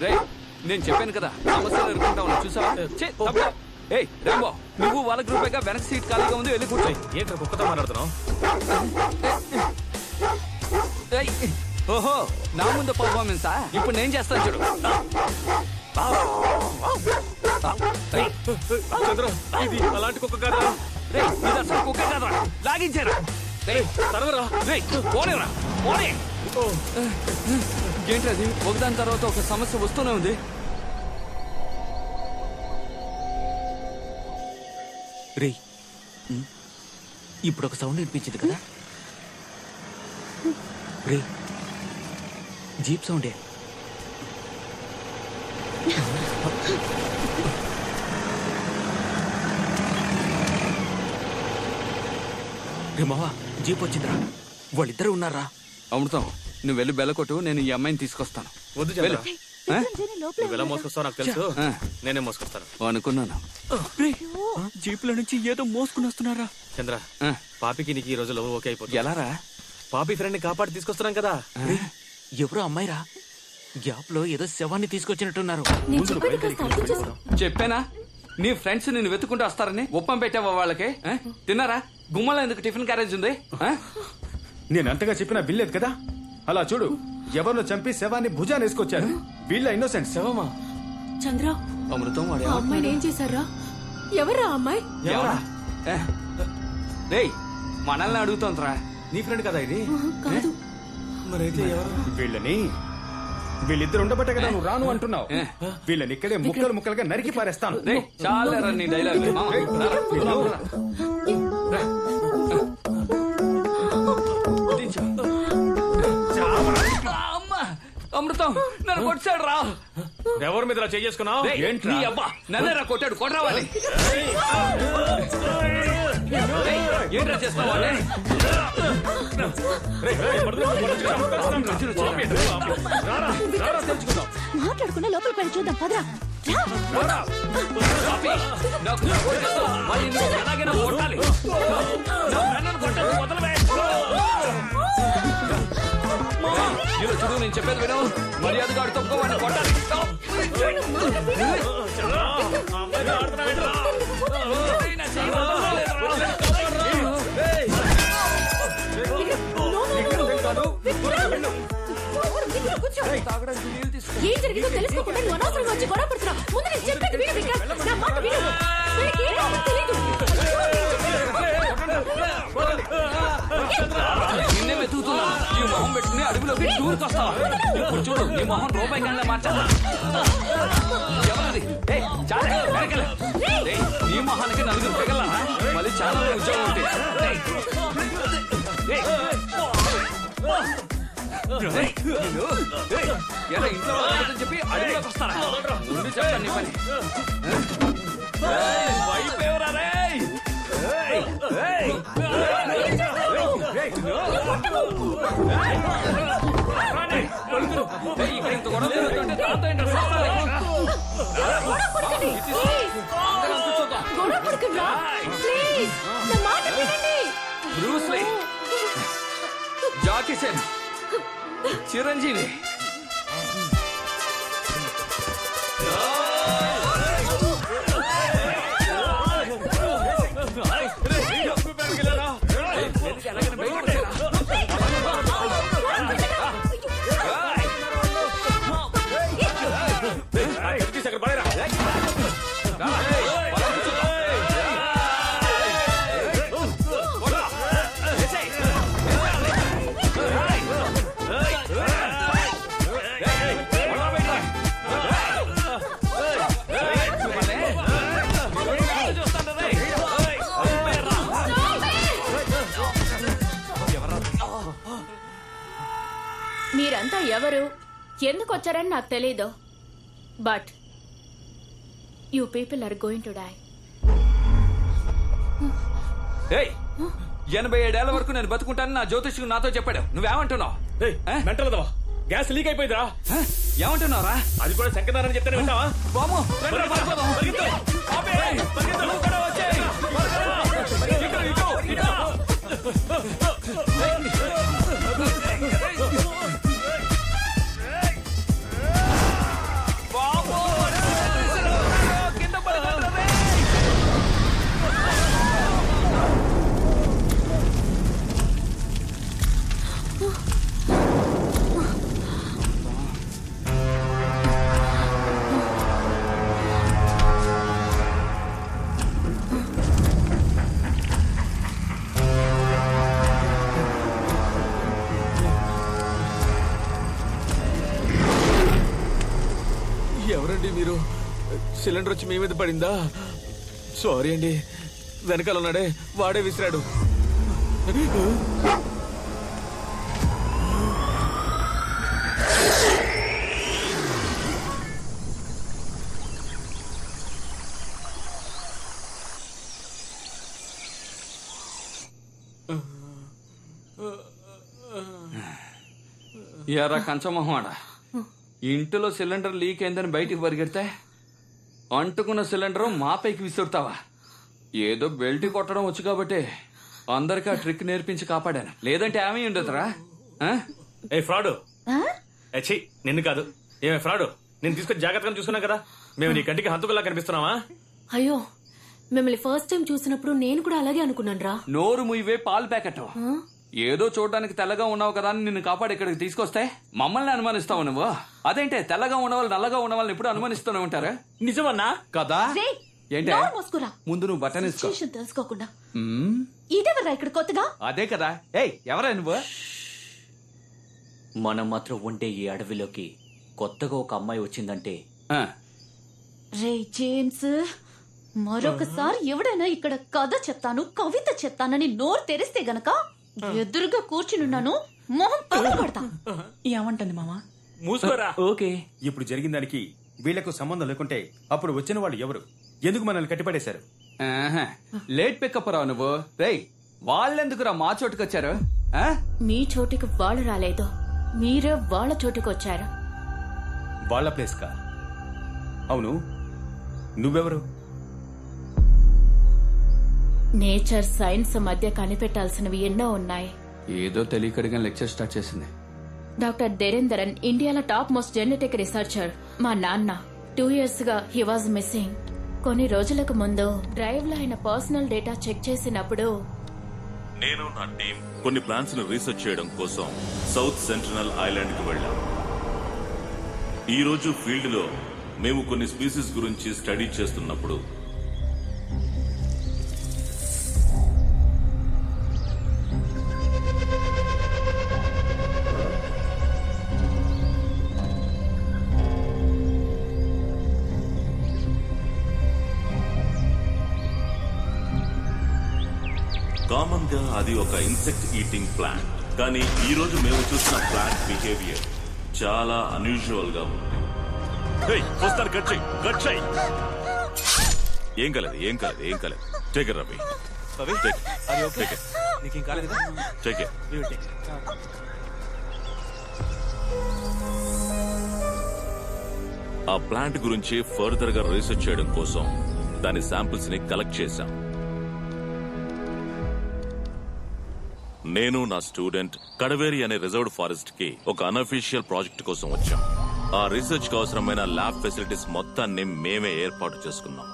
రేయ్ నేను చెప్పాను కదా, సమస్యలు ఎదుర్కొంటావు, చూసావా? ఏయ్ రాంబో, నువ్వు వాళ్ళ గ్రూపేగా వెనక సీట్ ఖాళీగా ఉంది, వెళ్ళి కూర్చోయి. ఏంట్రా కుక్కతో మాట్లాడుతున్నావు? ఓహో, నా ముందు పర్ఫార్మెన్సా? ఇప్పుడు నేను చేస్తాను చూడు. చంద్ర, ఇది అలాంటి కుక్క కాదురా. రేయ్ ఇది అసలు కుక్క కాదురా, లాగించారా. తరవరా. రేయ్ పోనేరా, పోనే. ఏంటది? ఒకదాని తర్వాత ఒక సమస్య వస్తూనే ఉంది. రే ఇప్పుడు ఒక సౌండ్ వినిపించింది కదా? రే జీప్ సౌండే. రే మావా, జీప్ వచ్చిందిరా. వాళ్ళిద్దరు ఉన్నారా? అమృతం, నువ్వు వెళ్ళి బెల్లకొట్టు, నేను ఈ అమ్మాయిని తీసుకొస్తాను. వద్దు చంద్ర, నువ్వు ఎలా మోసుకొస్తావు నాకు తెలుసు. నేనే మోసుకొస్తాను అనుకున్నాను. జీపుల నుంచి ఏదో మోసుకుని వస్తున్నారా? చంద్ర, పాపికి నీకు ఈ రోజు లవ్ ఓకే అయిపోతుంది. ఎలారా? పాపి ఫ్రెండ్ ని కాపాడి తీసుకొస్తున్నాం కదా. ఎవరో అమ్మాయిరా, గ్యాప్ లో ఏదో శవాన్ని తీసుకొచ్చినట్టున్నారు. చెప్పానా నీ ఫ్రెండ్స్ నిన్ను వెతుకుంటూ వస్తారని? ఉప్పం పెట్టావా వాళ్ళకి? తిన్నారా? గుమ్మలో ఎందుకు టిఫిన్ క్యారేజ్ ఉంది? నేను అంతగా చెప్పినా వినలేదు కదా. అలా చూడు, ఎవరినో చంపి శవాన్ని భుజాన్ని వేసుకొచ్చారు. వీళ్ళ ఇన్నోసెంట్. శవమా? చంద్ర, అమృతం వాడు ఆ అమ్మాయిని ఏం చేశారా? ఎవరా అమ్మాయి? ఎవరా? రేయ్, మనల్ని అడుగుతోందిరా. నీ ఫ్రెండ్ కదా ఇది? కాదు. మరైతే ఎవరు? వీళ్ళిద్దరు ఉండబట్టే కదా నువ్వు రాను అంటున్నావు. వీళ్ళని ఇక్కడే ముక్కలు ముక్కలుగా నరికి పారేస్తాను. చాలా నీ డైలాగ్. అమృతం నన్ను కొట్టాడు రా. ఎవరి మీద చేసుకున్నావు? ఏంటి అబ్బా నన్నేరా కొట్టాడు? కొట్టరావాలి. ఏంట్రా చేస్తావా? మాట్లాడుకున్నా లోపల పని చూద్దాం పదరా. చూడు నేను చెప్పేది విను. మర్యాదగా తప్పుకోవాలని కొట్టాలి. ఏం జరిగిందో తెలుసుకోకుండా నువ్వు అనవసరంగా వచ్చి గొడవ పడుతున్నావు. ముందు నేను చెప్పేది విను విక్రమ్. నా మాట విను. వీళ్ళకి ఏం కావాలో తెలీదు. నిన్నే వెతుకుతున్నా. ఈ మొహం పెట్టుకుని అడవిలోకి టూర్కి వస్తావా? ఇప్పుడు చూడు నీ మొహం రూపాయి కన్నా మార్చాలా? ఎవరది? చాలా వెనకలే. నీ మొహానికి నలుగురు పెగలరా? మళ్ళీ చాలా ఉద్యోగం ఉంటుంది. ఎలా ఇంట్లో చెప్పి అడవిలోకి వస్తారా? ముందు చెప్తాను నీ పని. అయిపోయావురా రే. ఇక్కడ ఇంత గొడవ జరుగుతుంటే తాత ఏంటో Bruce Lee, Jackie Chan, Chiranjeevi. మీరంతా ఎవరు, ఎందుకు వచ్చారని నాకు తెలీదు. But you people are going to die. 87 ఏళ్ల వరకు నేను బతుకుంటానని నా జ్యోతిష్కు నాతో చెప్పాడు. నువ్వేమంటున్నావు? మెంటలదవా, గ్యాస్ లీక్ అయిపోయిందిరా. ఏమంటున్నావురా? అది కూడా శంకరారని చెప్తానే వింటావా? బాము ఎవరండి మీరు? సిలిండర్ వచ్చి మీ మీద పడిందా? సారీ అండి. వెనకాల ఉన్నాడే వాడే విసిరాడు. ఎరా కంచమొహమాడ, ఇంటిలో సిలిండర్ లీక్ అయిందని బయటికి పరిగెడితే అంటుకున్న సిలిండర్ మా పైకి విసురుతావా? ఏదో బెల్ట్ కొట్టడం వచ్చు కాబట్టి అందరికి ఆ ట్రిక్ నేర్పించి కాపాడాను. లేదంటే ఏమీ ఉండదురా. ఏ ఫ్రాడు, నిన్ను కాదు. ఏమే ఫ్రాడు, నేను తీసుకొని జాగ్రత్తగా చూసుకున్నా కదా. మేము నీ కంటికి హంతుకులా కనిపిస్తున్నావా? అయ్యో, మిమ్మల్ని ఫస్ట్ టైం చూసినప్పుడు నేను కూడా అలాగే అనుకున్నాను రా. నోరు ముయ్యవే పాలు ప్యాకెట్. ఏదో చూడడానికి తెల్లగా ఉన్నావు కదా అని నిన్ను కాపాడి ఇక్కడికి తీసుకొస్తే మమ్మల్ని అనుమానిస్తావు నువ్వు. అదేంటే తెల్లగా ఉన్న వాళ్ళు నల్లగా ఉన్న వాళ్ళని ఎప్పుడు అనుమానిస్తూనే ఉంటారా? నిజమన్నా కదా? ఏంటే ముందు నువ్వు బట్టన్ వేసుకో. తెలుసుకోకుండా ఇదేవరా ఇక్కడ కొత్తగా? అదే కదా. ఏయ్ ఎవరా నువ్వు? మనం మాత్రం ఉండే ఈ అడవిలోకి కొత్తగా ఒక అమ్మాయి వచ్చిందంటే రే జేమ్స్, మరొకసారి ఎవడైనా ఇక్కడ కథ చెప్తాను కవిత చెప్తానని నోరు తెరిస్తే గనక ఎదురుగా కూర్చునున్నాను మొహం పగలగొడతా. ఏమంటుంది మామా? మూసుకోరా. ఓకే, ఇప్పుడు జరిగిన దానికి వీళ్లకు సంబంధం లేకుంటే అప్పుడు వచ్చిన వాళ్ళు ఎవరు? ఎందుకు మనల్ని కట్టిపడేశారు? లేట్ పికప్ రావు నువ్వు. రేయ్ వాళ్ళెందుకురా మా చోటుకు వచ్చారు? మీ చోటుకి వాళ్ళు రాలేదు, మీరే వాళ్ళ చోటుకు వచ్చారు. వాళ్ళ ప్లేస్ కా? అవును, నువ్వెవరు? నేచర్ సైన్స్ మధ్య కనిపెట్టాల్సినవి ఎన్నో ఉన్నాయి. ఏదో తెలియకడిగా లెక్చర్ స్టార్ట్ చేసింది. డాక్టర్ దేరేందరన్ ఇండియాలో టాప్ మోస్ట్ జెనెటిక్ రీసెర్చర్. మా నాన్న 2 years గా హీ వాజ్ మిస్సింగ్. కొన్ని రోజులకు ముందు డ్రైవ్ లో ఆయన పర్సనల్ డేటా చెక్ చేసినప్పుడు నేను నా టీం కొన్ని ప్లాన్స్ ను రీసెర్చ్ చేయడం కోసం సౌత్ సెంట్రల్ ఐలాండ్ కి వెళ్ళాం. ఈ రోజు ఫీల్డ్ లో మేము కొన్ని స్పీసీస్ గురించి స్టడీ చేస్తున్నప్పుడు కామన్ గా అది ఒక ఇన్సెక్ట్ ఈటింగ్ ప్లాంట్. కానీ ఈ రోజు మేము చూసిన ప్లాంట్ బిహేవియర్ చాలా అన్యూజువల్ గా ఉంది. ఏం కాలేదు, ఏం కాలేదు, ఏం కాలేదు. Take it Ravi. ఆ ప్లాంట్ గురించి ఫర్దర్ గా రీసెర్చ్ చేయడం కోసం దాని శాంపిల్స్ ని కలెక్ట్ చేశాం. నేను నా స్టూడెంట్ కడవేరి అనే రిజర్వ్డ్ ఫారెస్ట్ కి ఒక అన్అఫీషియల్ ప్రాజెక్ట్ కోసం వచ్చాం. ఆ రీసెర్చ్ కు అవసరమైన ల్యాబ్ ఫెసిలిటీస్ మొత్తాన్ని మేమే ఏర్పాటు చేసుకున్నాం.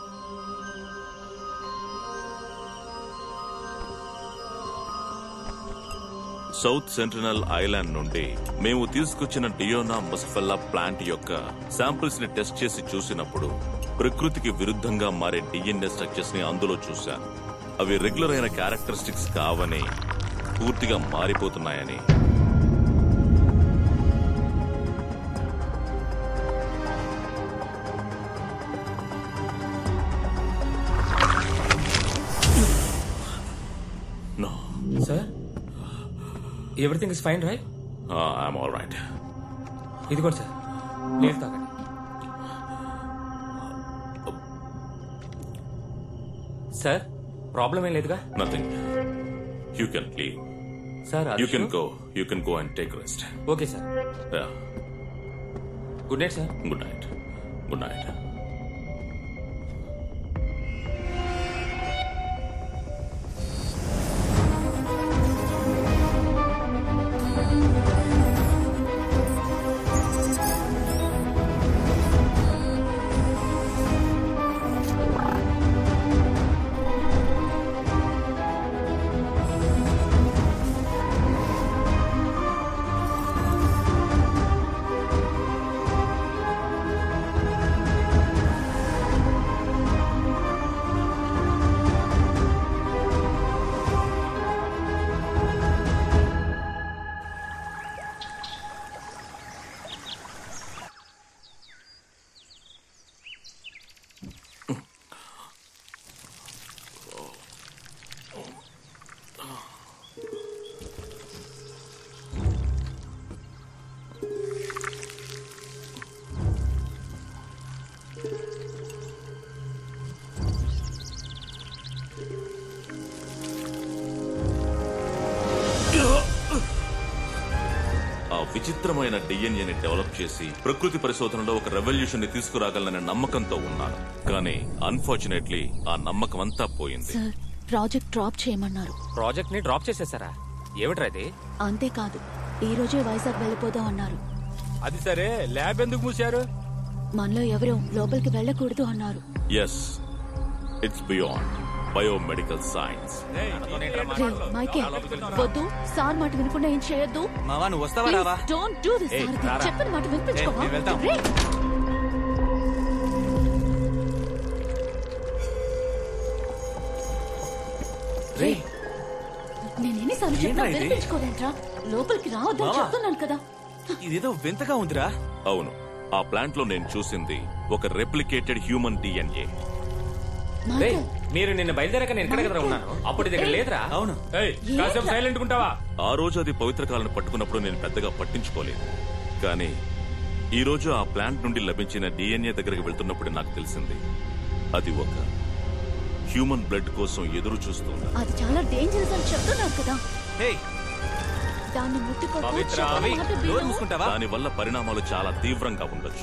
సౌత్ సెంట్రల్ ఐలాండ్ నుండి మేము తీసుకొచ్చిన డియోనా ముస్ఫెల్లా ప్లాంట్ యొక్క శాంపిల్స్ ని టెస్ట్ చేసి చూసినప్పుడు ప్రకృతికి విరుద్ధంగా మారే డిఎన్ఏ స్ట్రక్చర్స్ ని అందులో చూశాను. అవి రెగ్యులర్ అయిన క్యారెక్టరిస్టిక్స్ కావని, పూర్తిగా మారిపోతున్నాయని. No. Sir? Everything is fine, right? I'm all right. ఇదిగోండి సార్, నీళ్ళు తాగండి. సార్, ప్రాబ్లం ఏం లేదుగా? Nothing. You can leave. Sir, you can go. You can go and take rest. Okay, sir. Yeah. Good night, sir. Good night. Good night. విచిత్రమైన డిఎన్ఏని develop చేసి ప్రకృతి పరిశోధనలో ఒక రెవల్యూషన్ ని తీసుకురాగలననే నమ్మకంతో ఉన్నాను. కానీ అన్ఫార్చునేట్లీ ఆ నమ్మకం అంతా పోయింది. సార్, ప్రాజెక్ట్ డ్రాప్ చేయమన్నారు. ప్రాజెక్ట్ ని డ్రాప్ చేసేసారా? ఏమిట్రా ఇది? అంతేకాదు, ఈ రోజే వైజాగ్ వెళ్ళిపోదాం అన్నారు. అది సరే, ల్యాబ్ ఎందుకు మూసారు? మనలో ఎవరూ లోపలికి వెళ్ళకూడదు అన్నారు. Yes, it's beyond. Biomedical science. వద్దు, సార్ మాట వినకుండా ఏం చేయొద్దు. మావా నువ్వు వస్తావా రావా? Don't do this. చెప్పిన మాట వినిపించుకోవా? నేనేసార్లు చెప్పినా వినిపించుకోలేంట్రా? లోపలికి రావద్దని చెప్తున్నాను కదా. ఇదేదో వింతగా ఉందిరా. అవును, ఆ ప్లాంట్ లో నేను చూసింది ఒక రెప్లికేటెడ్ హ్యూమన్ డిఎన్ఏ. మీరు నిన్న బయలుదేరాక నేను ఎక్కడ కదా ఉన్నాను, అప్పుడు దగ్గర లేదురా. అవును, కాసేపు సైలెంట్ ఉంటావా? ఆ రోజు అది పవిత్ర కాలను పట్టుకున్నప్పుడు నేను పెద్దగా పట్టించుకోలేదు. కానీ ఈ రోజు ఆ ప్లాంట్ నుండి లభించిన డిఎన్ఏ దగ్గరికి వెళ్తున్నప్పుడు నాకు తెలిసింది అది ఒక హ్యూమన్ బ్లడ్ కోసం ఎదురు చూస్తుంది. అది చాలా డేంజరస్ అని చెప్తున్నారు కదా. దాన్ని దాని వల్ల పరిణామాలు చాలా తీవ్రంగా ఉండొచ్చు.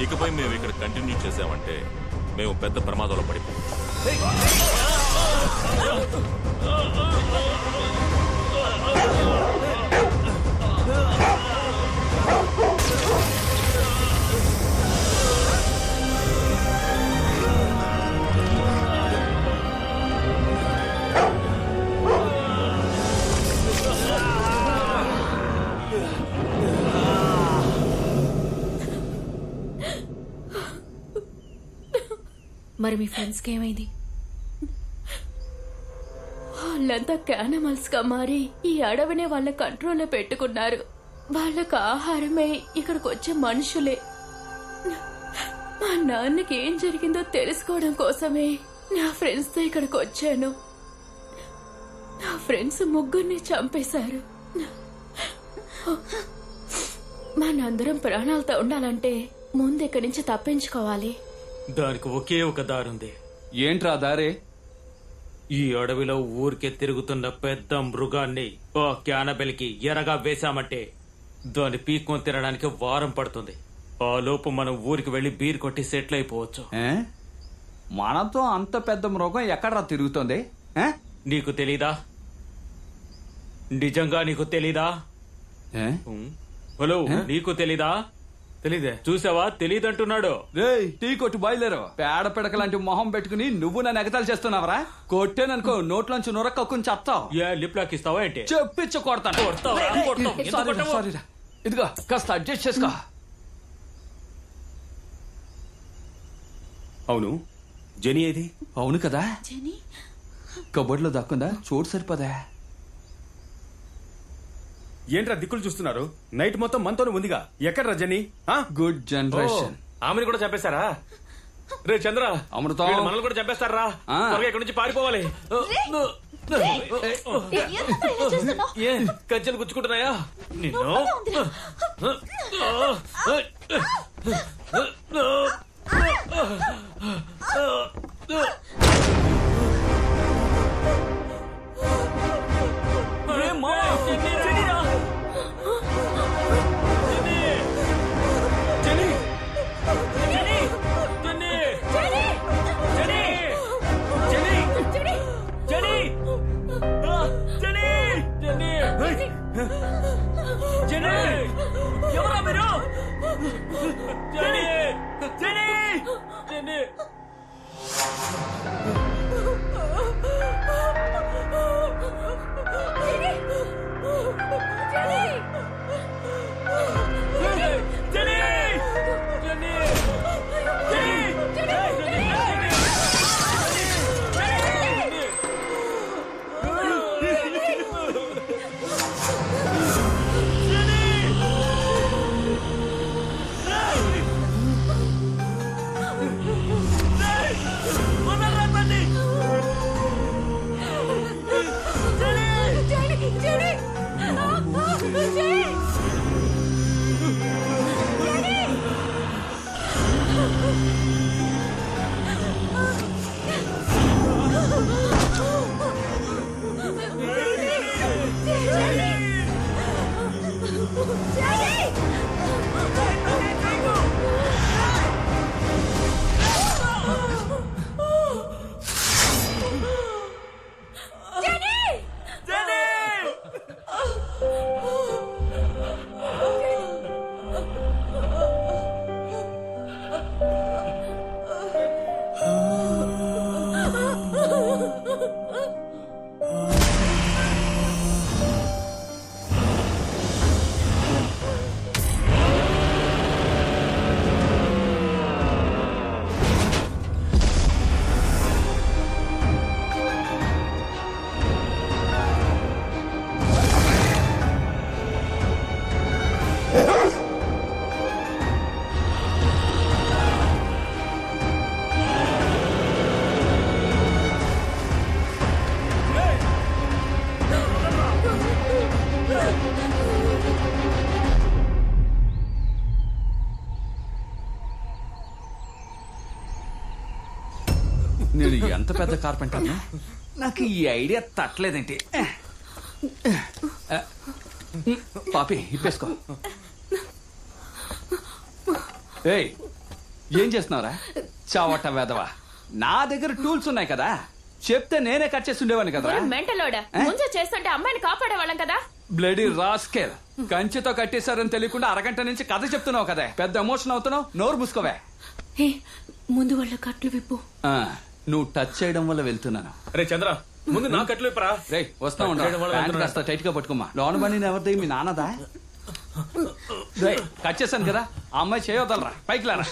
ఇకపై మేము ఇక్కడ కంటిన్యూ చేసామంటే మేము పెద్ద ప్రమాదంలో పడిపోయాం. మరి మీ ఫ్రెండ్స్కి ఏమైంది? వాళ్ళంతా యానిమల్స్ గా మారి ఈ అడవినే వాళ్ళ కంట్రోల్లో పెట్టుకున్నారు. వాళ్ళకు ఆహారమే ఇక్కడికి వచ్చే మనుషులే. మా నాన్నకి ఏం జరిగిందో తెలుసుకోవడం కోసమే నా ఫ్రెండ్స్ తో ఇక్కడికి వచ్చాను. నా ఫ్రెండ్స్ ముగ్గురిని చంపేశారు. మనందరం ప్రాణాలతో ఉండాలంటే ముందు ఇక్కడి నుంచి తప్పించుకోవాలి. దానికి ఒకే ఒక దారుంది. ఏంట్రా దారే? ఈ అడవిలో ఊరికే తిరుగుతున్న పెద్ద మృగాన్ని ఓ క్యానబెల్కి ఎరగా వేశామంటే దాన్ని పీక్కొని తినడానికి వారం పడుతుంది. ఆ లోపు మనం ఊరికి వెళ్లి బీర్ కొట్టి సెటిల్ అయిపోవచ్చు. మనతో అంత పెద్ద మృగం ఎక్కడరా తిరుగుతోంది? నీకు తెలీదా? నిజంగా నీకు తెలీదా? హలో, నీకు తెలీదా? తెలీదే. చూసావా, తెలీదంటున్నాడు. టీ కొట్టు బయలుదేరు. పేడ పిడక లాంటి మొహం పెట్టుకుని నువ్వు నన్ను ఎగతాలు చేస్తున్నావరా? కొట్టేననుకో నోట్లోంచి నొరక్కని చెప్తావు. లిప్ లాక్ ఇస్తావా ఏంటి? చెప్పించు కొడతాను. ఇదిగో కాస్త అడ్జస్ట్ చేసుకో. అవును, జెనీ ఏది? అవును కదా, కబోర్డ్ లో దక్కుందా? చోటు సరిపోదా? ఏంట్రా దిక్కులు చూస్తున్నారు? నైట్ మొత్తం మనతోనే ఉందిగా. ఎక్కడ రజని? Good generation. ఆమెను కూడా చంపేశారా? రే చంద్ర, అమృతం మనల్ని కూడా చంపేస్తారా? త్వరగా ఇక్కడి నుంచి పారిపోవాలి. కంచెలు గుచ్చుకుంటున్నాయా నిన్ను? ఎవరా మీరు? ఎంత పెద్ద కార్పెంటర్ నాకు ఈ ఐడియా తట్టలేదేంటి. పాపి ఇప్పేసుకో. ఏయ్ ఏం చేస్తున్నావురా చావట వేదవా? నా దగ్గర టూల్స్ ఉన్నాయి కదా, చెప్తే నేనే కట్ చేసి ఉండేవాడిని కదరా. మెంటలోడా ముందు చేస్తుంటే అమ్మాయిని కాపాడేవాళ్ళం కదా. బ్లడీ రాస్కెల్, కంచెతో కట్టేశారని తెలియకుండా అరగంట నుంచి కథ చెప్తున్నావు కదా, పెద్ద ఎమోషన్ అవుతున్నావు. నోరు మూసుకోవే. ముందు వాళ్ళ కట్లు విప్పు. నువ్వు టచ్ చేయడం వల్ల వెళ్తున్నాను. రే చంద్ర, ముందు నా కట్లు విప్పరా. రే వస్తా ఉండాలి, కాస్త టైట్ గా పట్టుకోమ్మా. లోన బండి ఎవరిది? మీ నాన్నదా? కట్ చేశాను కదా, ఆ అమ్మాయి చేయవదలరా, పైకి లారా.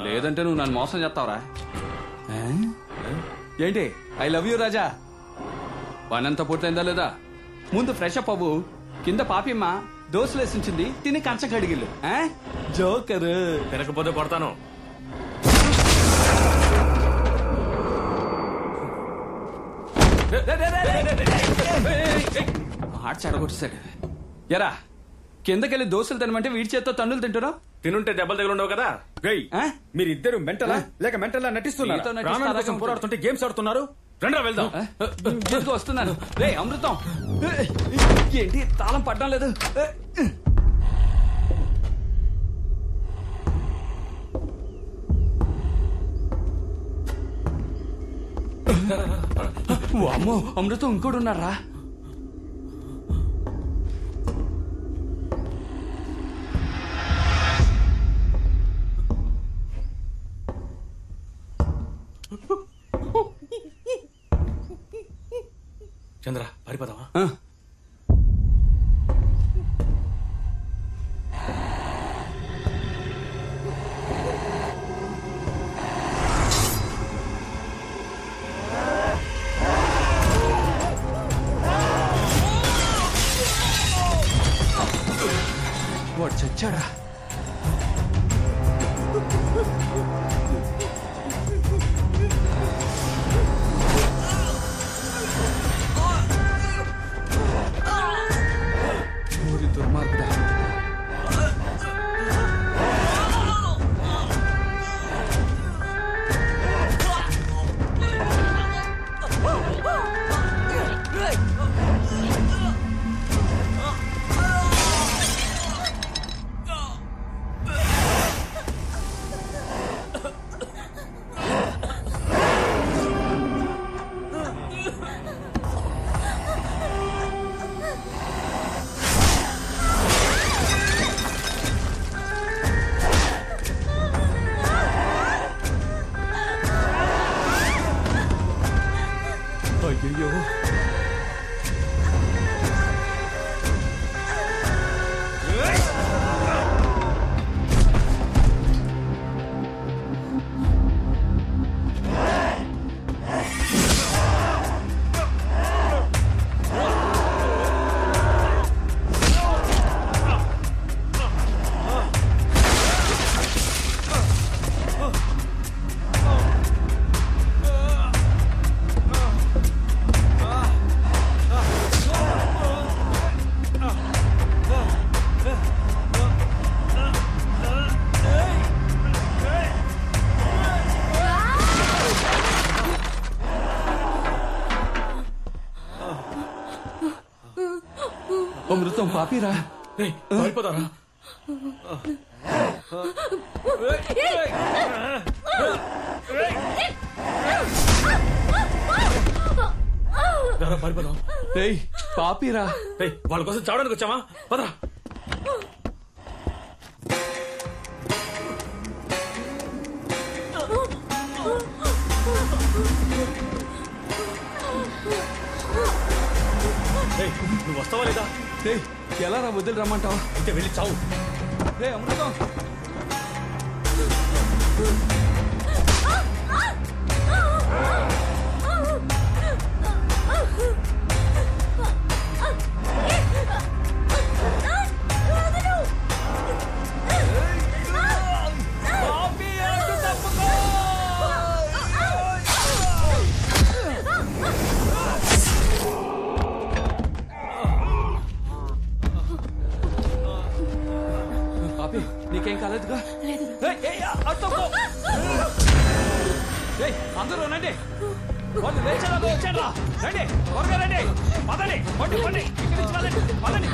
లేదంటే నువ్వు నన్ను మోసం చేస్తావురా. ఏంటి ఐ లవ్ యూ రాజా? పనంతా పూర్తయిందా లేదా? ముందు ఫ్రెష్ అప్ అవ్వు. కింద పాపిమ్మ దోశలు వేసించింది, తిని కంచ కడిగిల్లు. జోకరు తినకపోతే కొడతాను. మాట చెడగొట్టేశాడు. ఎరా కిందకెళ్ళి దోశలు తినమంటే వీడి చేత్తో తండ్రులు తింటున్నావు. తినుంటే దెబ్బలు దగ్గర ఉండవు కదా. మీరిద్దరు మెంటలా లేక మెంటలా నటిస్తున్నారు? పోరాడుతుంటే గేమ్స్ ఆడుతున్నారు. రండి వెళ్దాం. వస్తున్నాను. రే అమృతం, ఏంటి తాళం పడ్డం లేదు? అమ్మో అమృతం ఇంకోడు ఉన్నారా? చంద్ర పారిపోదామా? వాడు చచ్చాడా? దుర్మార్గుడా, అమృతం పాపిరా వెళ్ళిపోతారా పారిపోదాం. పాపిరా వాళ్ళ కోసం చావడానికి వచ్చామా? పదరా. నువ్వు వస్తావా లేదా? ఎలా రా వదిలి రమ్మంటావా? అయితే వెళ్ళి చావు. అమృతం నీకేం కాలేదుగా? అందరూ రండి, వాళ్ళు లేచారా వచ్చారా? రండి త్వరగా రండి, పదండి పండి పండి ఇక్కడి నుంచి పదండి పదండి.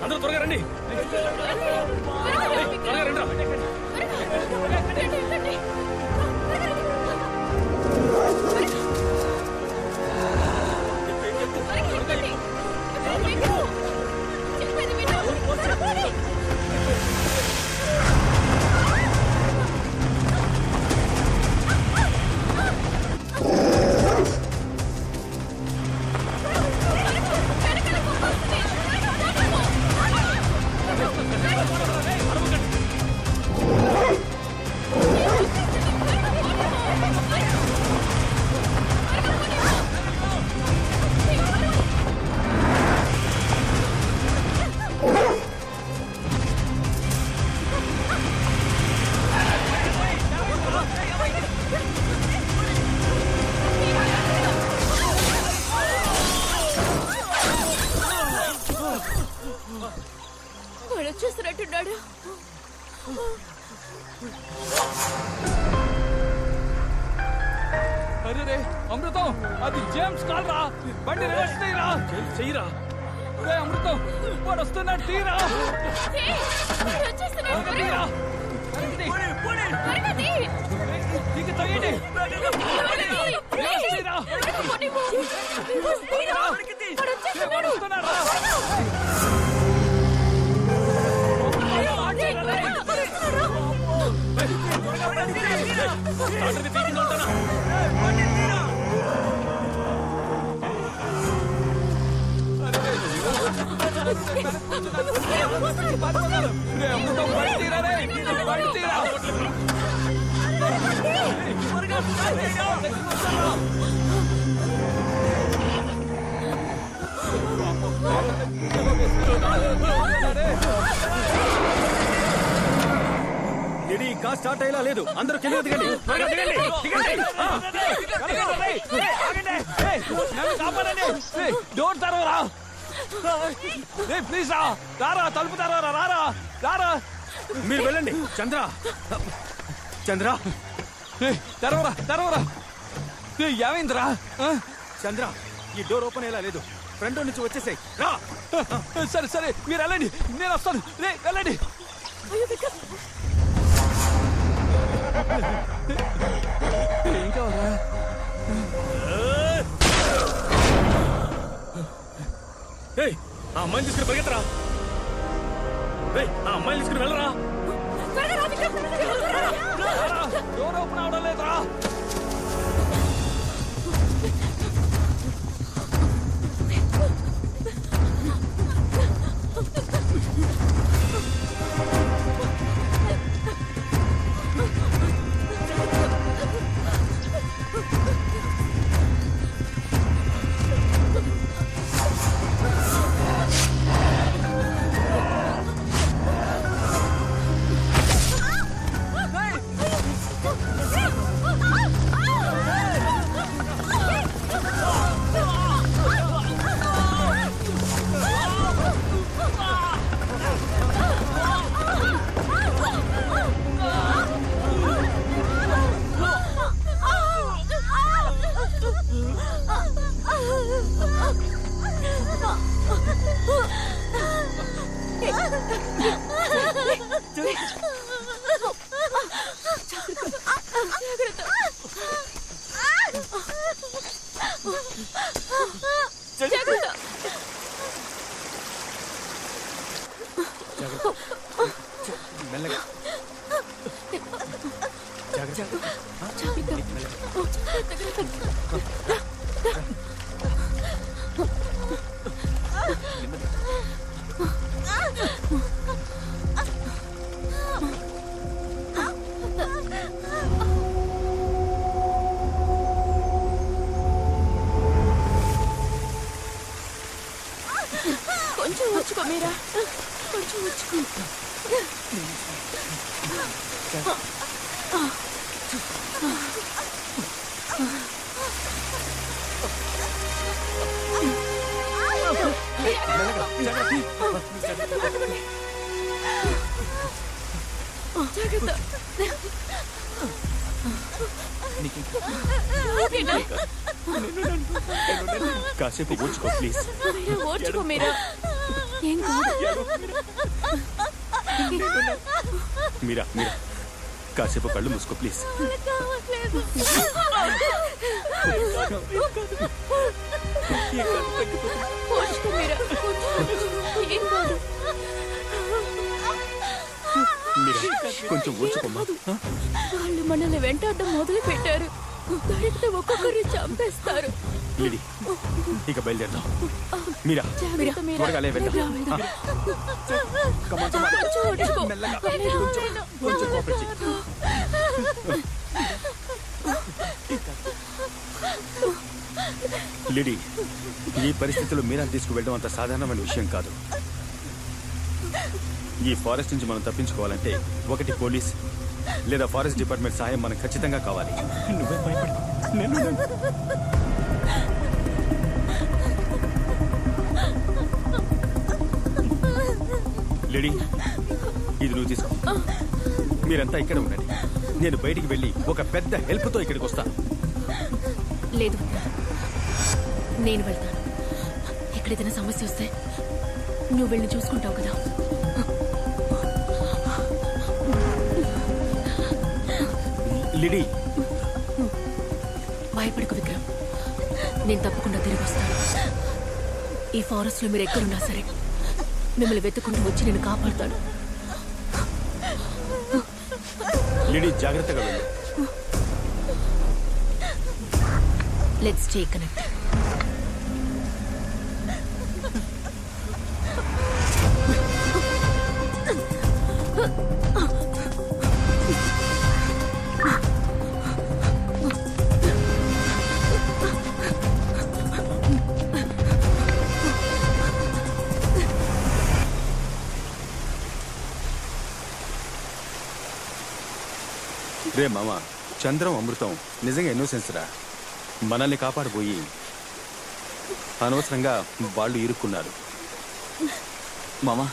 అందరూ త్వరగా రండి. త్వరగా రండి. వాడు వచ్చేసినట్టున్నాడు. అరే అమృతం, అది జేమ్స్ కాల్ రా, బండి రివర్స్ తీరా. చెయ్యరా అమృతం, వాడు వస్తున్నాడు, తీరా. ఉంటానా ఇది ఇంకా స్టార్ట్ అయ్యేలా లేదు. అందరూ కింద దిగండి. డోర్ తరవరా ప్లీజ్ రారా, తలుపు తరవరా, రారా రారా. మీరు వెళ్ళండి. చంద్ర చంద్ర తెరవరా తెరవరా. ఏమైందిరా? చంద్ర ఈ డోర్ ఓపెన్ అయ్యేలా లేదు. ఫ్రంట్ నుంచి వచ్చేసాయి. రా. సరే సరే మీరు వెళ్ళండి, నేను వస్తాను. వెళ్ళండి. ఏం కావాలా? ఆ అమ్మాయిని తీసుకుని పరిగెత్తరా. ఆ అమ్మాయిని తీసుకుని వెళ్ళరా. డోర్ ఓపెన్ అవడం లేదురా. కొంచెం వచ్చుకో మీరా, కొంచెం వచ్చుకో. కాసేపు ఓర్చుకో ప్లీజ్. ఓర్చుకో మీరా, ఏం కాదు. మీరా మీరా కాసేపు కళ్ళు మూసుకో ప్లీజ్. ఓర్చుకో మీరా, ఏం కాదు. మీరా కొంచెం ఓర్చుకోమ్మా. వాళ్ళు మనల్ని వెంటాడడం మొదలు పెట్టారు. దొరికితే ఒక్కొక్కరిని చంపేస్తారు. లిడి ఇక బయలుదేరదాం. మీరా జాగ్రత్త మీరా. త్వరగా లే వెళ్దాం. కొంచెం ఓర్చుకో. కొంచెం కోఆపరేట్ చెయ్యి. లిడి ఈ పరిస్థితుల్లో మీరా తీసుకువెళ్ళడం అంత సాధారణమైన విషయం కాదు. ఈ ఫారెస్ట్ నుంచి మనం తప్పించుకోవాలంటే ఒకటి పోలీస్ లేదా ఫారెస్ట్ డిపార్ట్మెంట్ సహాయం మనకు ఖచ్చితంగా కావాలి. నువ్వే భయపడు. లిడి ఇది నువ్వు తీసుకో. మీరంతా ఇక్కడ ఉండండి. నేను బయటికి వెళ్ళి ఒక పెద్ద హెల్ప్తో ఇక్కడికి వస్తాను. లేదు, నేను వెళ్తాను. ఇక్కడ ఏదైనా సమస్య వస్తే నువ్వు వెళ్ళి చూసుకుంటావు కదా. లిడి భయపడకు విక్రమ్, నేను తప్పకుండా తిరిగి వస్తాను. ఈ ఫారెస్ట్ లో మీరు ఎక్కడున్నా సరే మిమ్మల్ని వెతుక్కుంటూ వచ్చి నేను కాపాడుతాను. లిడి జాగ్రత్తగా వెళ్ళు. Let's stay connect. రే మామ, చంద్రం అమృతం నిజంగా ఇన్నోసెన్స్ రా. మనల్ని కాపాడబోయి అనవసరంగా వాళ్ళు ఇరుక్కున్నారు. మామా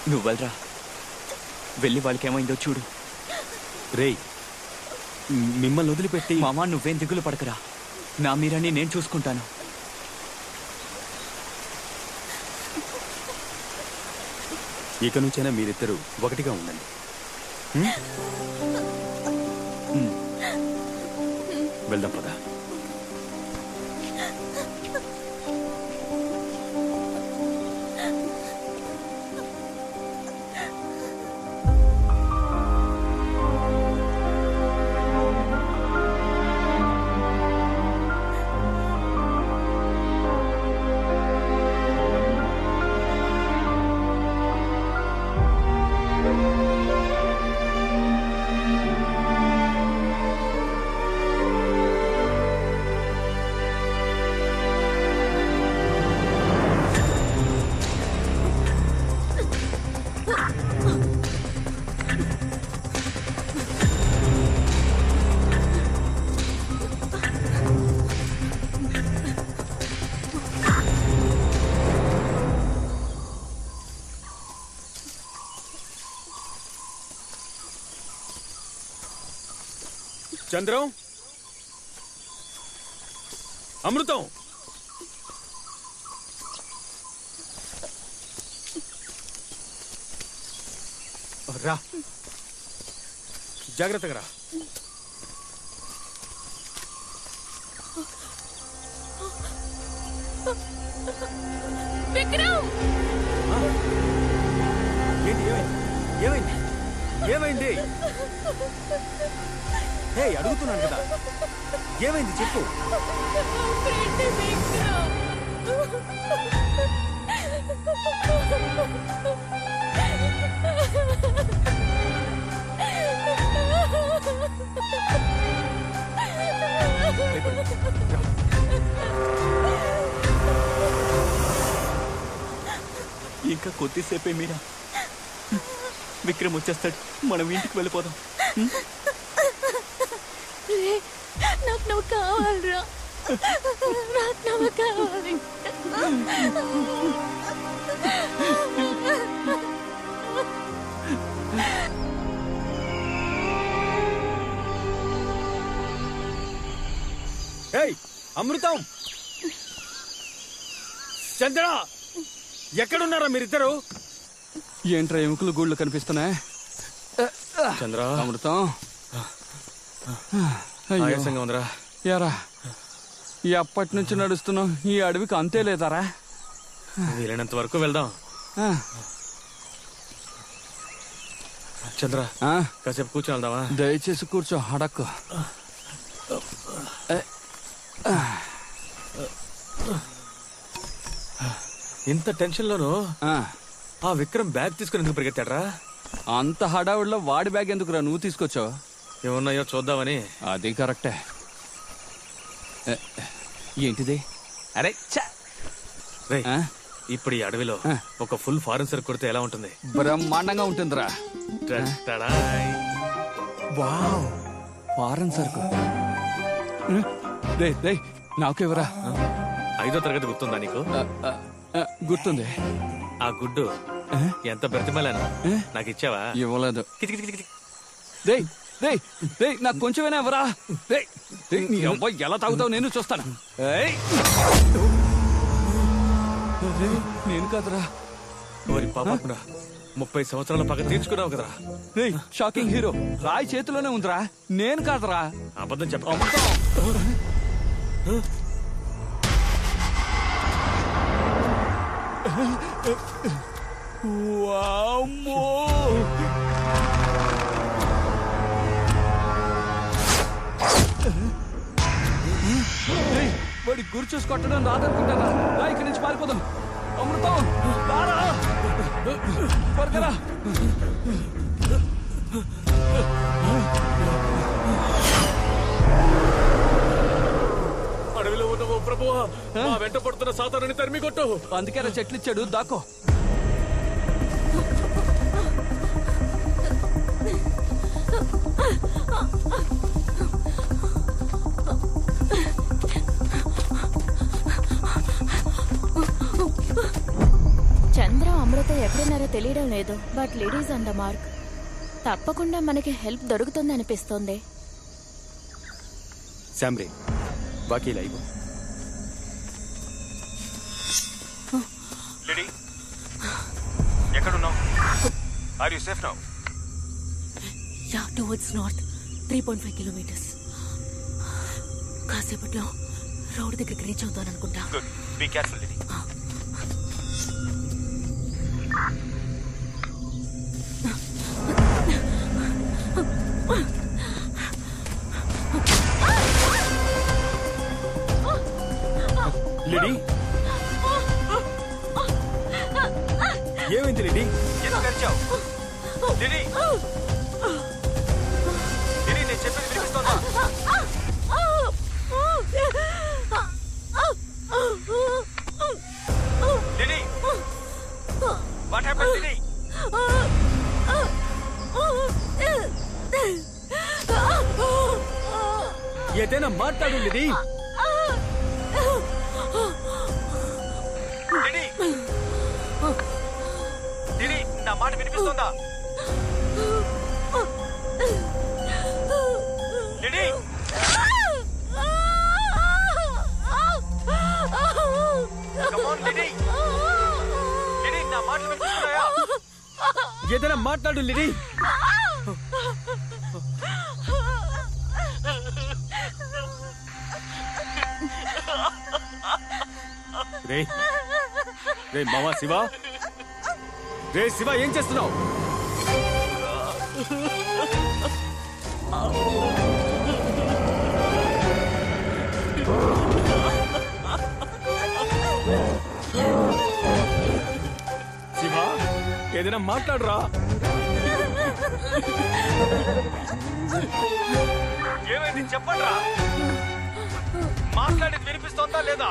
నువ్వు వెళ్ళరా, వెళ్ళి వాళ్ళకి ఏమైందో చూడు. రేయ్, మిమ్మల్ని వదిలిపెట్టి. మామా నువ్వేం దిగులు పడకరా, నా మీరాన్ని నేను చూసుకుంటాను. ఇక నుంచైనా మీరిద్దరూ ఒకటిగా ఉండండి. వెళ్దాం పదా. చంద్రం, అమృతం, రా, జాగ్రత్తగా రా. విక్రమ్! ఏంటి, ఏమైంది? ఏమైంది? హే, అడుగుతున్నాను కదా, ఏమైంది చెప్పు. ఇంకా కొద్దిసేపే మీరా, విక్రమ్ వచ్చేస్తాడు, మనం ఇంటికి వెళ్ళిపోదాం. నాకు నువ్వు కావాలరా, నాకు నువ్వు కావాలి. ఏయ్ అమృతం, చంద్ర, ఎక్కడున్నారా మీరిద్దరు? ఏంట్రా ఎముకలు గూళ్ళు కనిపిస్తున్నాయి? చంద్ర, అమృతం, ఆయాసంగా ఉందిరా. యారా, ఎప్పటి నుంచి నడుస్తున్నావు? ఈ అడవికి అంతే లేదారా? వీలైనంత వరకు వెళ్దాం. చంద్ర, కాసేపు కూర్చొని వెళ్దామా? దయచేసి కూర్చో, అడక్కు. ఇంత టెన్షన్ లోను ఆ విక్రమ్ బ్యాగ్ తీసుకుని ఎందుకు పరిగెత్తాడ్రా? అంత హడావుడిలో వాడి బ్యాగ్ ఎందుకురా నువ్వు తీసుకొచ్చావు? ఏమున్నాయో చూద్దామని. అది కరెక్టే. ఏంటిది? అరే ఇప్పుడు ఈ అడవిలో ఒక ఫుల్ ఫారెన్ సరుకు కొడితే ఎలా ఉంటుంది? బ్రహ్మాండంగా ఉంటుందిరా. వావ్, ఫారెన్ సరుకు. నాకెవరా? 5వ తరగతి గుర్తుందా నీకు? గుర్తుంది. ఆ గుడ్డు ఎంత బ్రతిమలాను నాకు ఇచ్చావా? ఇవ్వలేదు. నాకు కొంచెమైనా ఎవరా? నీ అబ్బాయి ఎలా తాగుతావు నేను చూస్తాను. నేను కాదురా. ఓరి పాపకుడా, 30 సంవత్సరాల పగ తీర్చుకున్నావు కదరా. షాకింగ్ హీరో రాయి చేతిలోనే ఉందిరా, నేను కాదురా. అబద్ధం చెప్ప. వామ్మో, వాడి గురి చూసి కొట్టడం రాదనుకుంటారా? రా ఇక్కడి నుంచి పారిపోదాం. అమృతం రారా, త్వరగా. అడవిలో ఉన్న ప్రభువా, మా వెంట పడుతున్న సాతానుని తరిమి కొట్టు. అందుకే చెట్లు ఇచ్చాడు, దాకో. చంద్ర అమృత ఎక్కడున్నారో తెలియడం లేదు, but ladies on the mark. తప్పకుండా మనకి హెల్ప్ దొరుకుతుంది అనిపిస్తోంది. శామ్రీ, బాకీ లైవ్. లేడీ, ఎక్కడున్నావు? Are you safe now? Yeah, towards north 3.5 kilometres. కాసేపట్లో రోడ్ దగ్గరికి రీచ్ అవుతాను అనుకుంటా. Good, be careful lady. Lady, ఏమైంది లేడీ? ఎందుకు అరిచావు? లేడీ, లేడీ, నేను చెప్పేది వినిపిస్తోందా? Lady, what happened lady? ఏదైనా మాట్లాడు లేడీ. లేడీ, లేడీ, నా మాట వినిపిస్తోందా? Lady, come on lady, lady, నా మాటలు వినిపిస్తున్నాయా? ఏదైనా మాట్లాడు లేడీ. రే రే మావా శివ, రే శివ, ఏం చేస్తున్నావు? శివ, ఏదైనా మాట్లాడరా. ఏమైంది చెప్పండి రా. మాట్లాడేది వినిపిస్తోందా లేదా?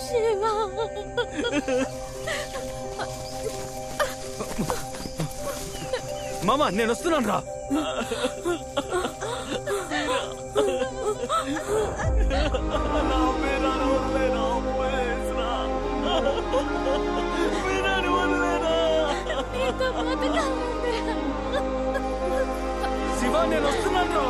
శివా, మామా, నేను వస్తున్నాను రా. శివ, నేను వస్తున్నాను రా.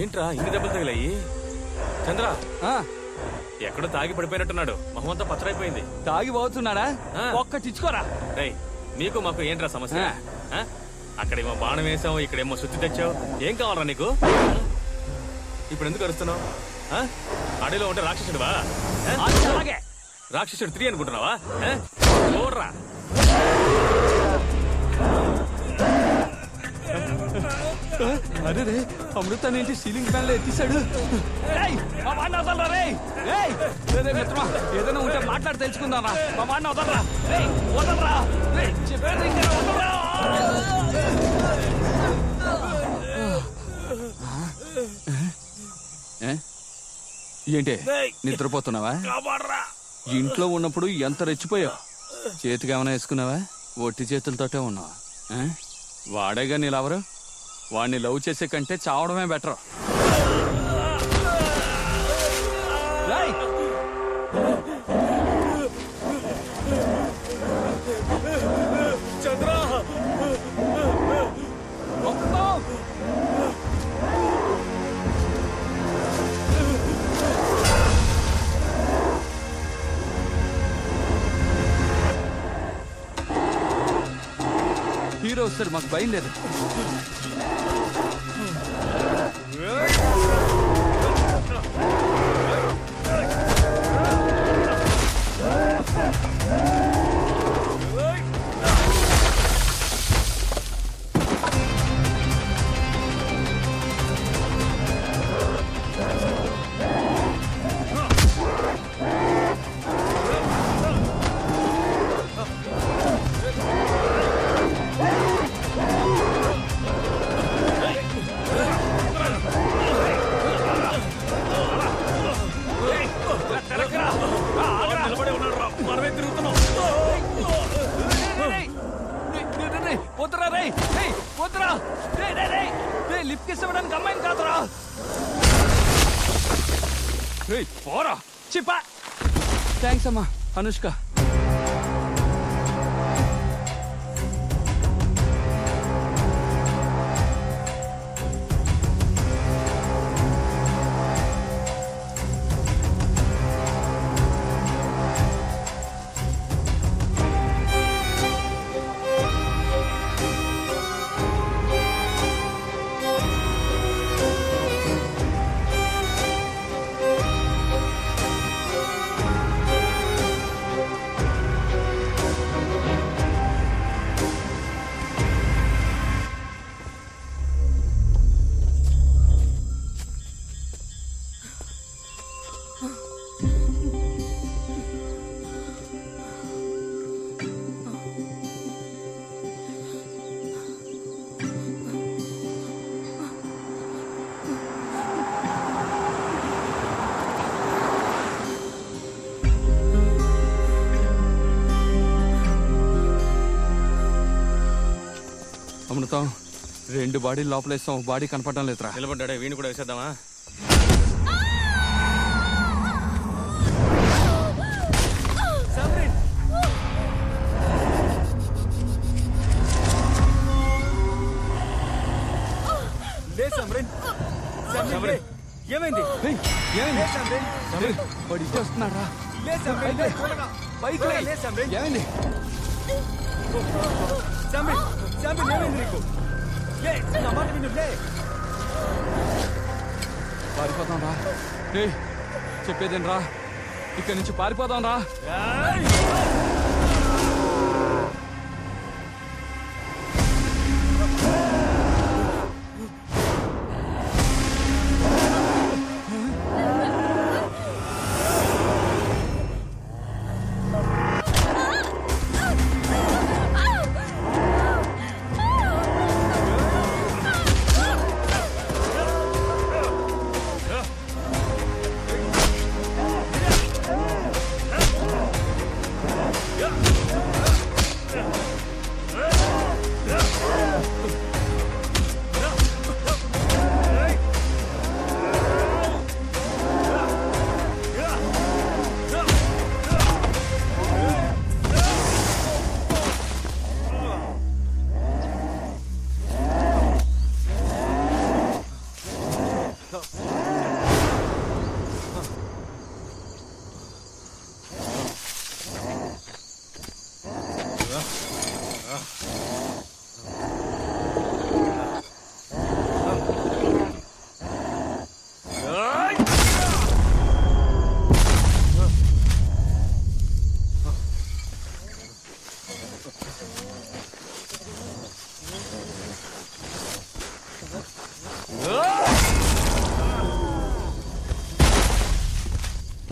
ఏంట్రా ఇన్ని దెబ్బలు తగిలాయి? చంద్ర ఎక్కడో తాగి పడిపోయినట్టున్నాడు. మొహమంతా పచ్చరైపోయింది. తాగి పోతున్నాడా? ఒక్కటిచ్చుకోరా. రేయ్, నీకు మాకు ఏంట్రా సమస్య? అక్కడేమో బాణం వేసావు, ఇక్కడేమో శుద్ధి తెచ్చావు. ఏం కావాలరా నీకు? ఇప్పుడు ఎందుకు అరుస్తున్నావు? అడవిలో ఉంటే రాక్షసుడివా? రాక్షసుడు 3 అనుకుంటున్నావా? చూడరా. అరే రే, అమృతాన్ని ఏంటి సీలింగ్ ఫ్యాన్ లో ఎత్తిసాడు? మిత్రమా, ఏదైనా ఉంటే మాట్లాడి తెలుసుకుందామా? మా వాడిని వదలరా, వదలరా, చెప్పేది వదలరా. ఏంటి నిద్రపోతున్నావా? ఇంట్లో ఉన్నప్పుడు ఎంత రెచ్చిపోయావు. చేతికి ఏమైనా వేసుకున్నావా? ఒట్టి చేతులతోటే ఉన్నావా? వాడేగా నీ లవరు. వాడిని లవ్ చేసే కంటే చావడమే బెటర్. హీరో వస్తారు, మాకు భయం లేదు. పోరా చిప్పా. థ్యాంక్స్ అమ్మా అనుష్క. అమృతం, 2 బాడీ లోపలేస్తాం, బాడీ కనపడడం లేదురా. నిలబడ్డాడే, వీణు కూడా వేసేద్దామా? ఏమైంది? వాడు ఇచ్చి వస్తున్నారా? ఏమైంది? పారిపోదాం రా. చెప్పేదేం రా, ఇక్కడి నుంచి పారిపోదాం రా.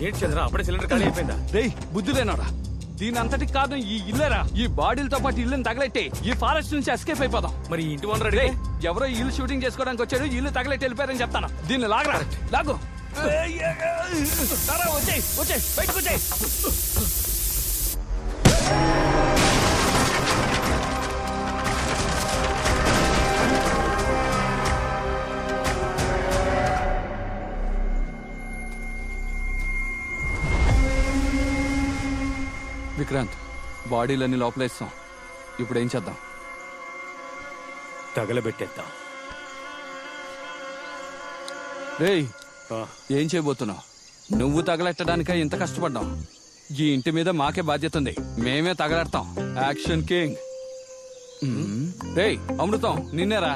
ఏంటి చంద్ర అప్పుడే సిలిండర్ ఖాళీ అయిపోయిందా? రేయ్ బుద్ధి లేనారా, దీని అంతటికి కారణం ఈ ఇల్లేరా. ఈ బాడీలతో పాటు ఇల్లుని తగలెట్టి ఈ ఫారెస్ట్ నుంచి ఎస్కేప్ అయిపోదాం. మరి ఇంటి ఓనర్ అడిగే ఎవరో ఇల్లు షూటింగ్ చేసుకోవడానికి వచ్చాడు, ఇల్లు తగలెట్టి వెళ్ళిపోయారని చెప్తాను. దీన్ని లాగరా, లాగు. వచ్చేయ్ వచ్చేయ్, బయటకు వచ్చేయ్. విక్రాంత్, బాడీలన్నీ లోపలేస్తాం. ఇప్పుడు ఏం చేద్దాం? తగలబెట్టేద్దాం. రేయ్, ఏం చేయబోతున్నావు? నువ్వు తగలెట్టడానికే ఇంత కష్టపడ్డాం. ఈ ఇంటి మీద మాకే బాధ్యత ఉంది, మేమే తగలెడతాం. Action king. రేయ్ అమృతం, నిన్నేరా.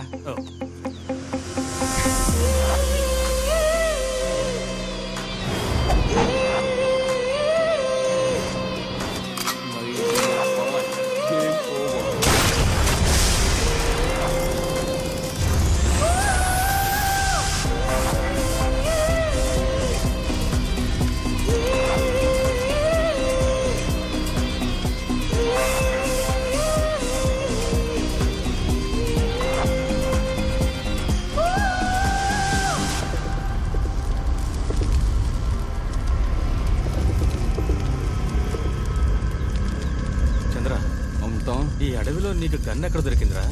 ఈ అడవిలో నీకు గన్ ఎక్కడ దొరికిందిరా?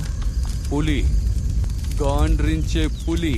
పులి, గాండ్రించే పులి.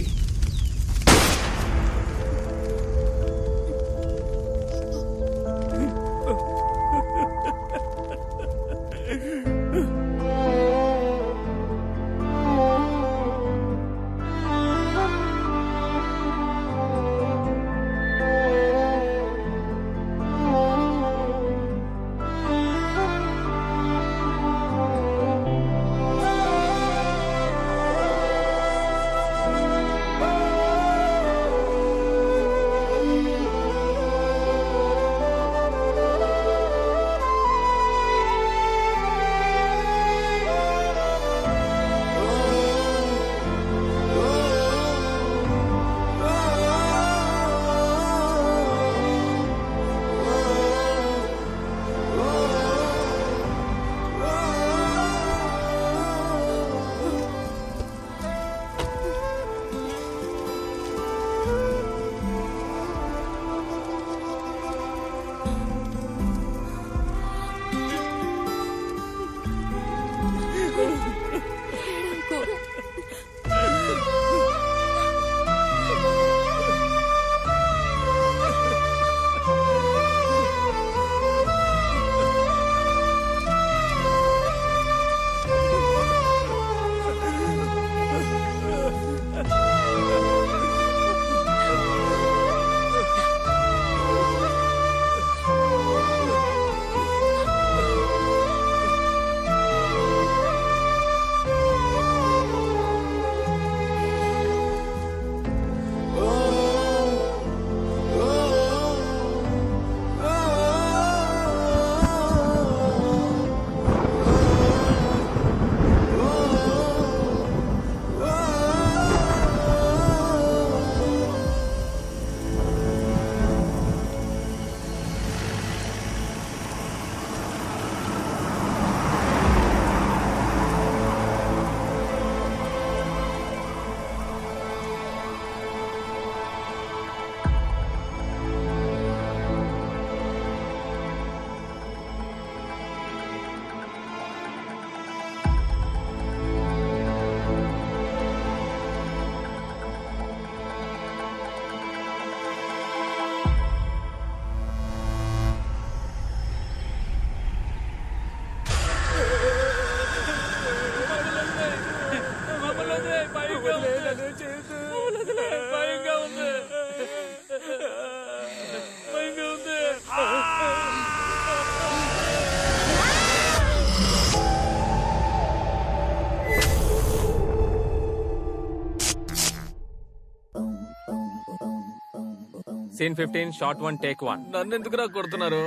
Scene 15, shot 1, take 1. నన్ను ఎందుకురా కొడుతున్నారు?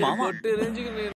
మామ. కొట్టే రేంజ్కి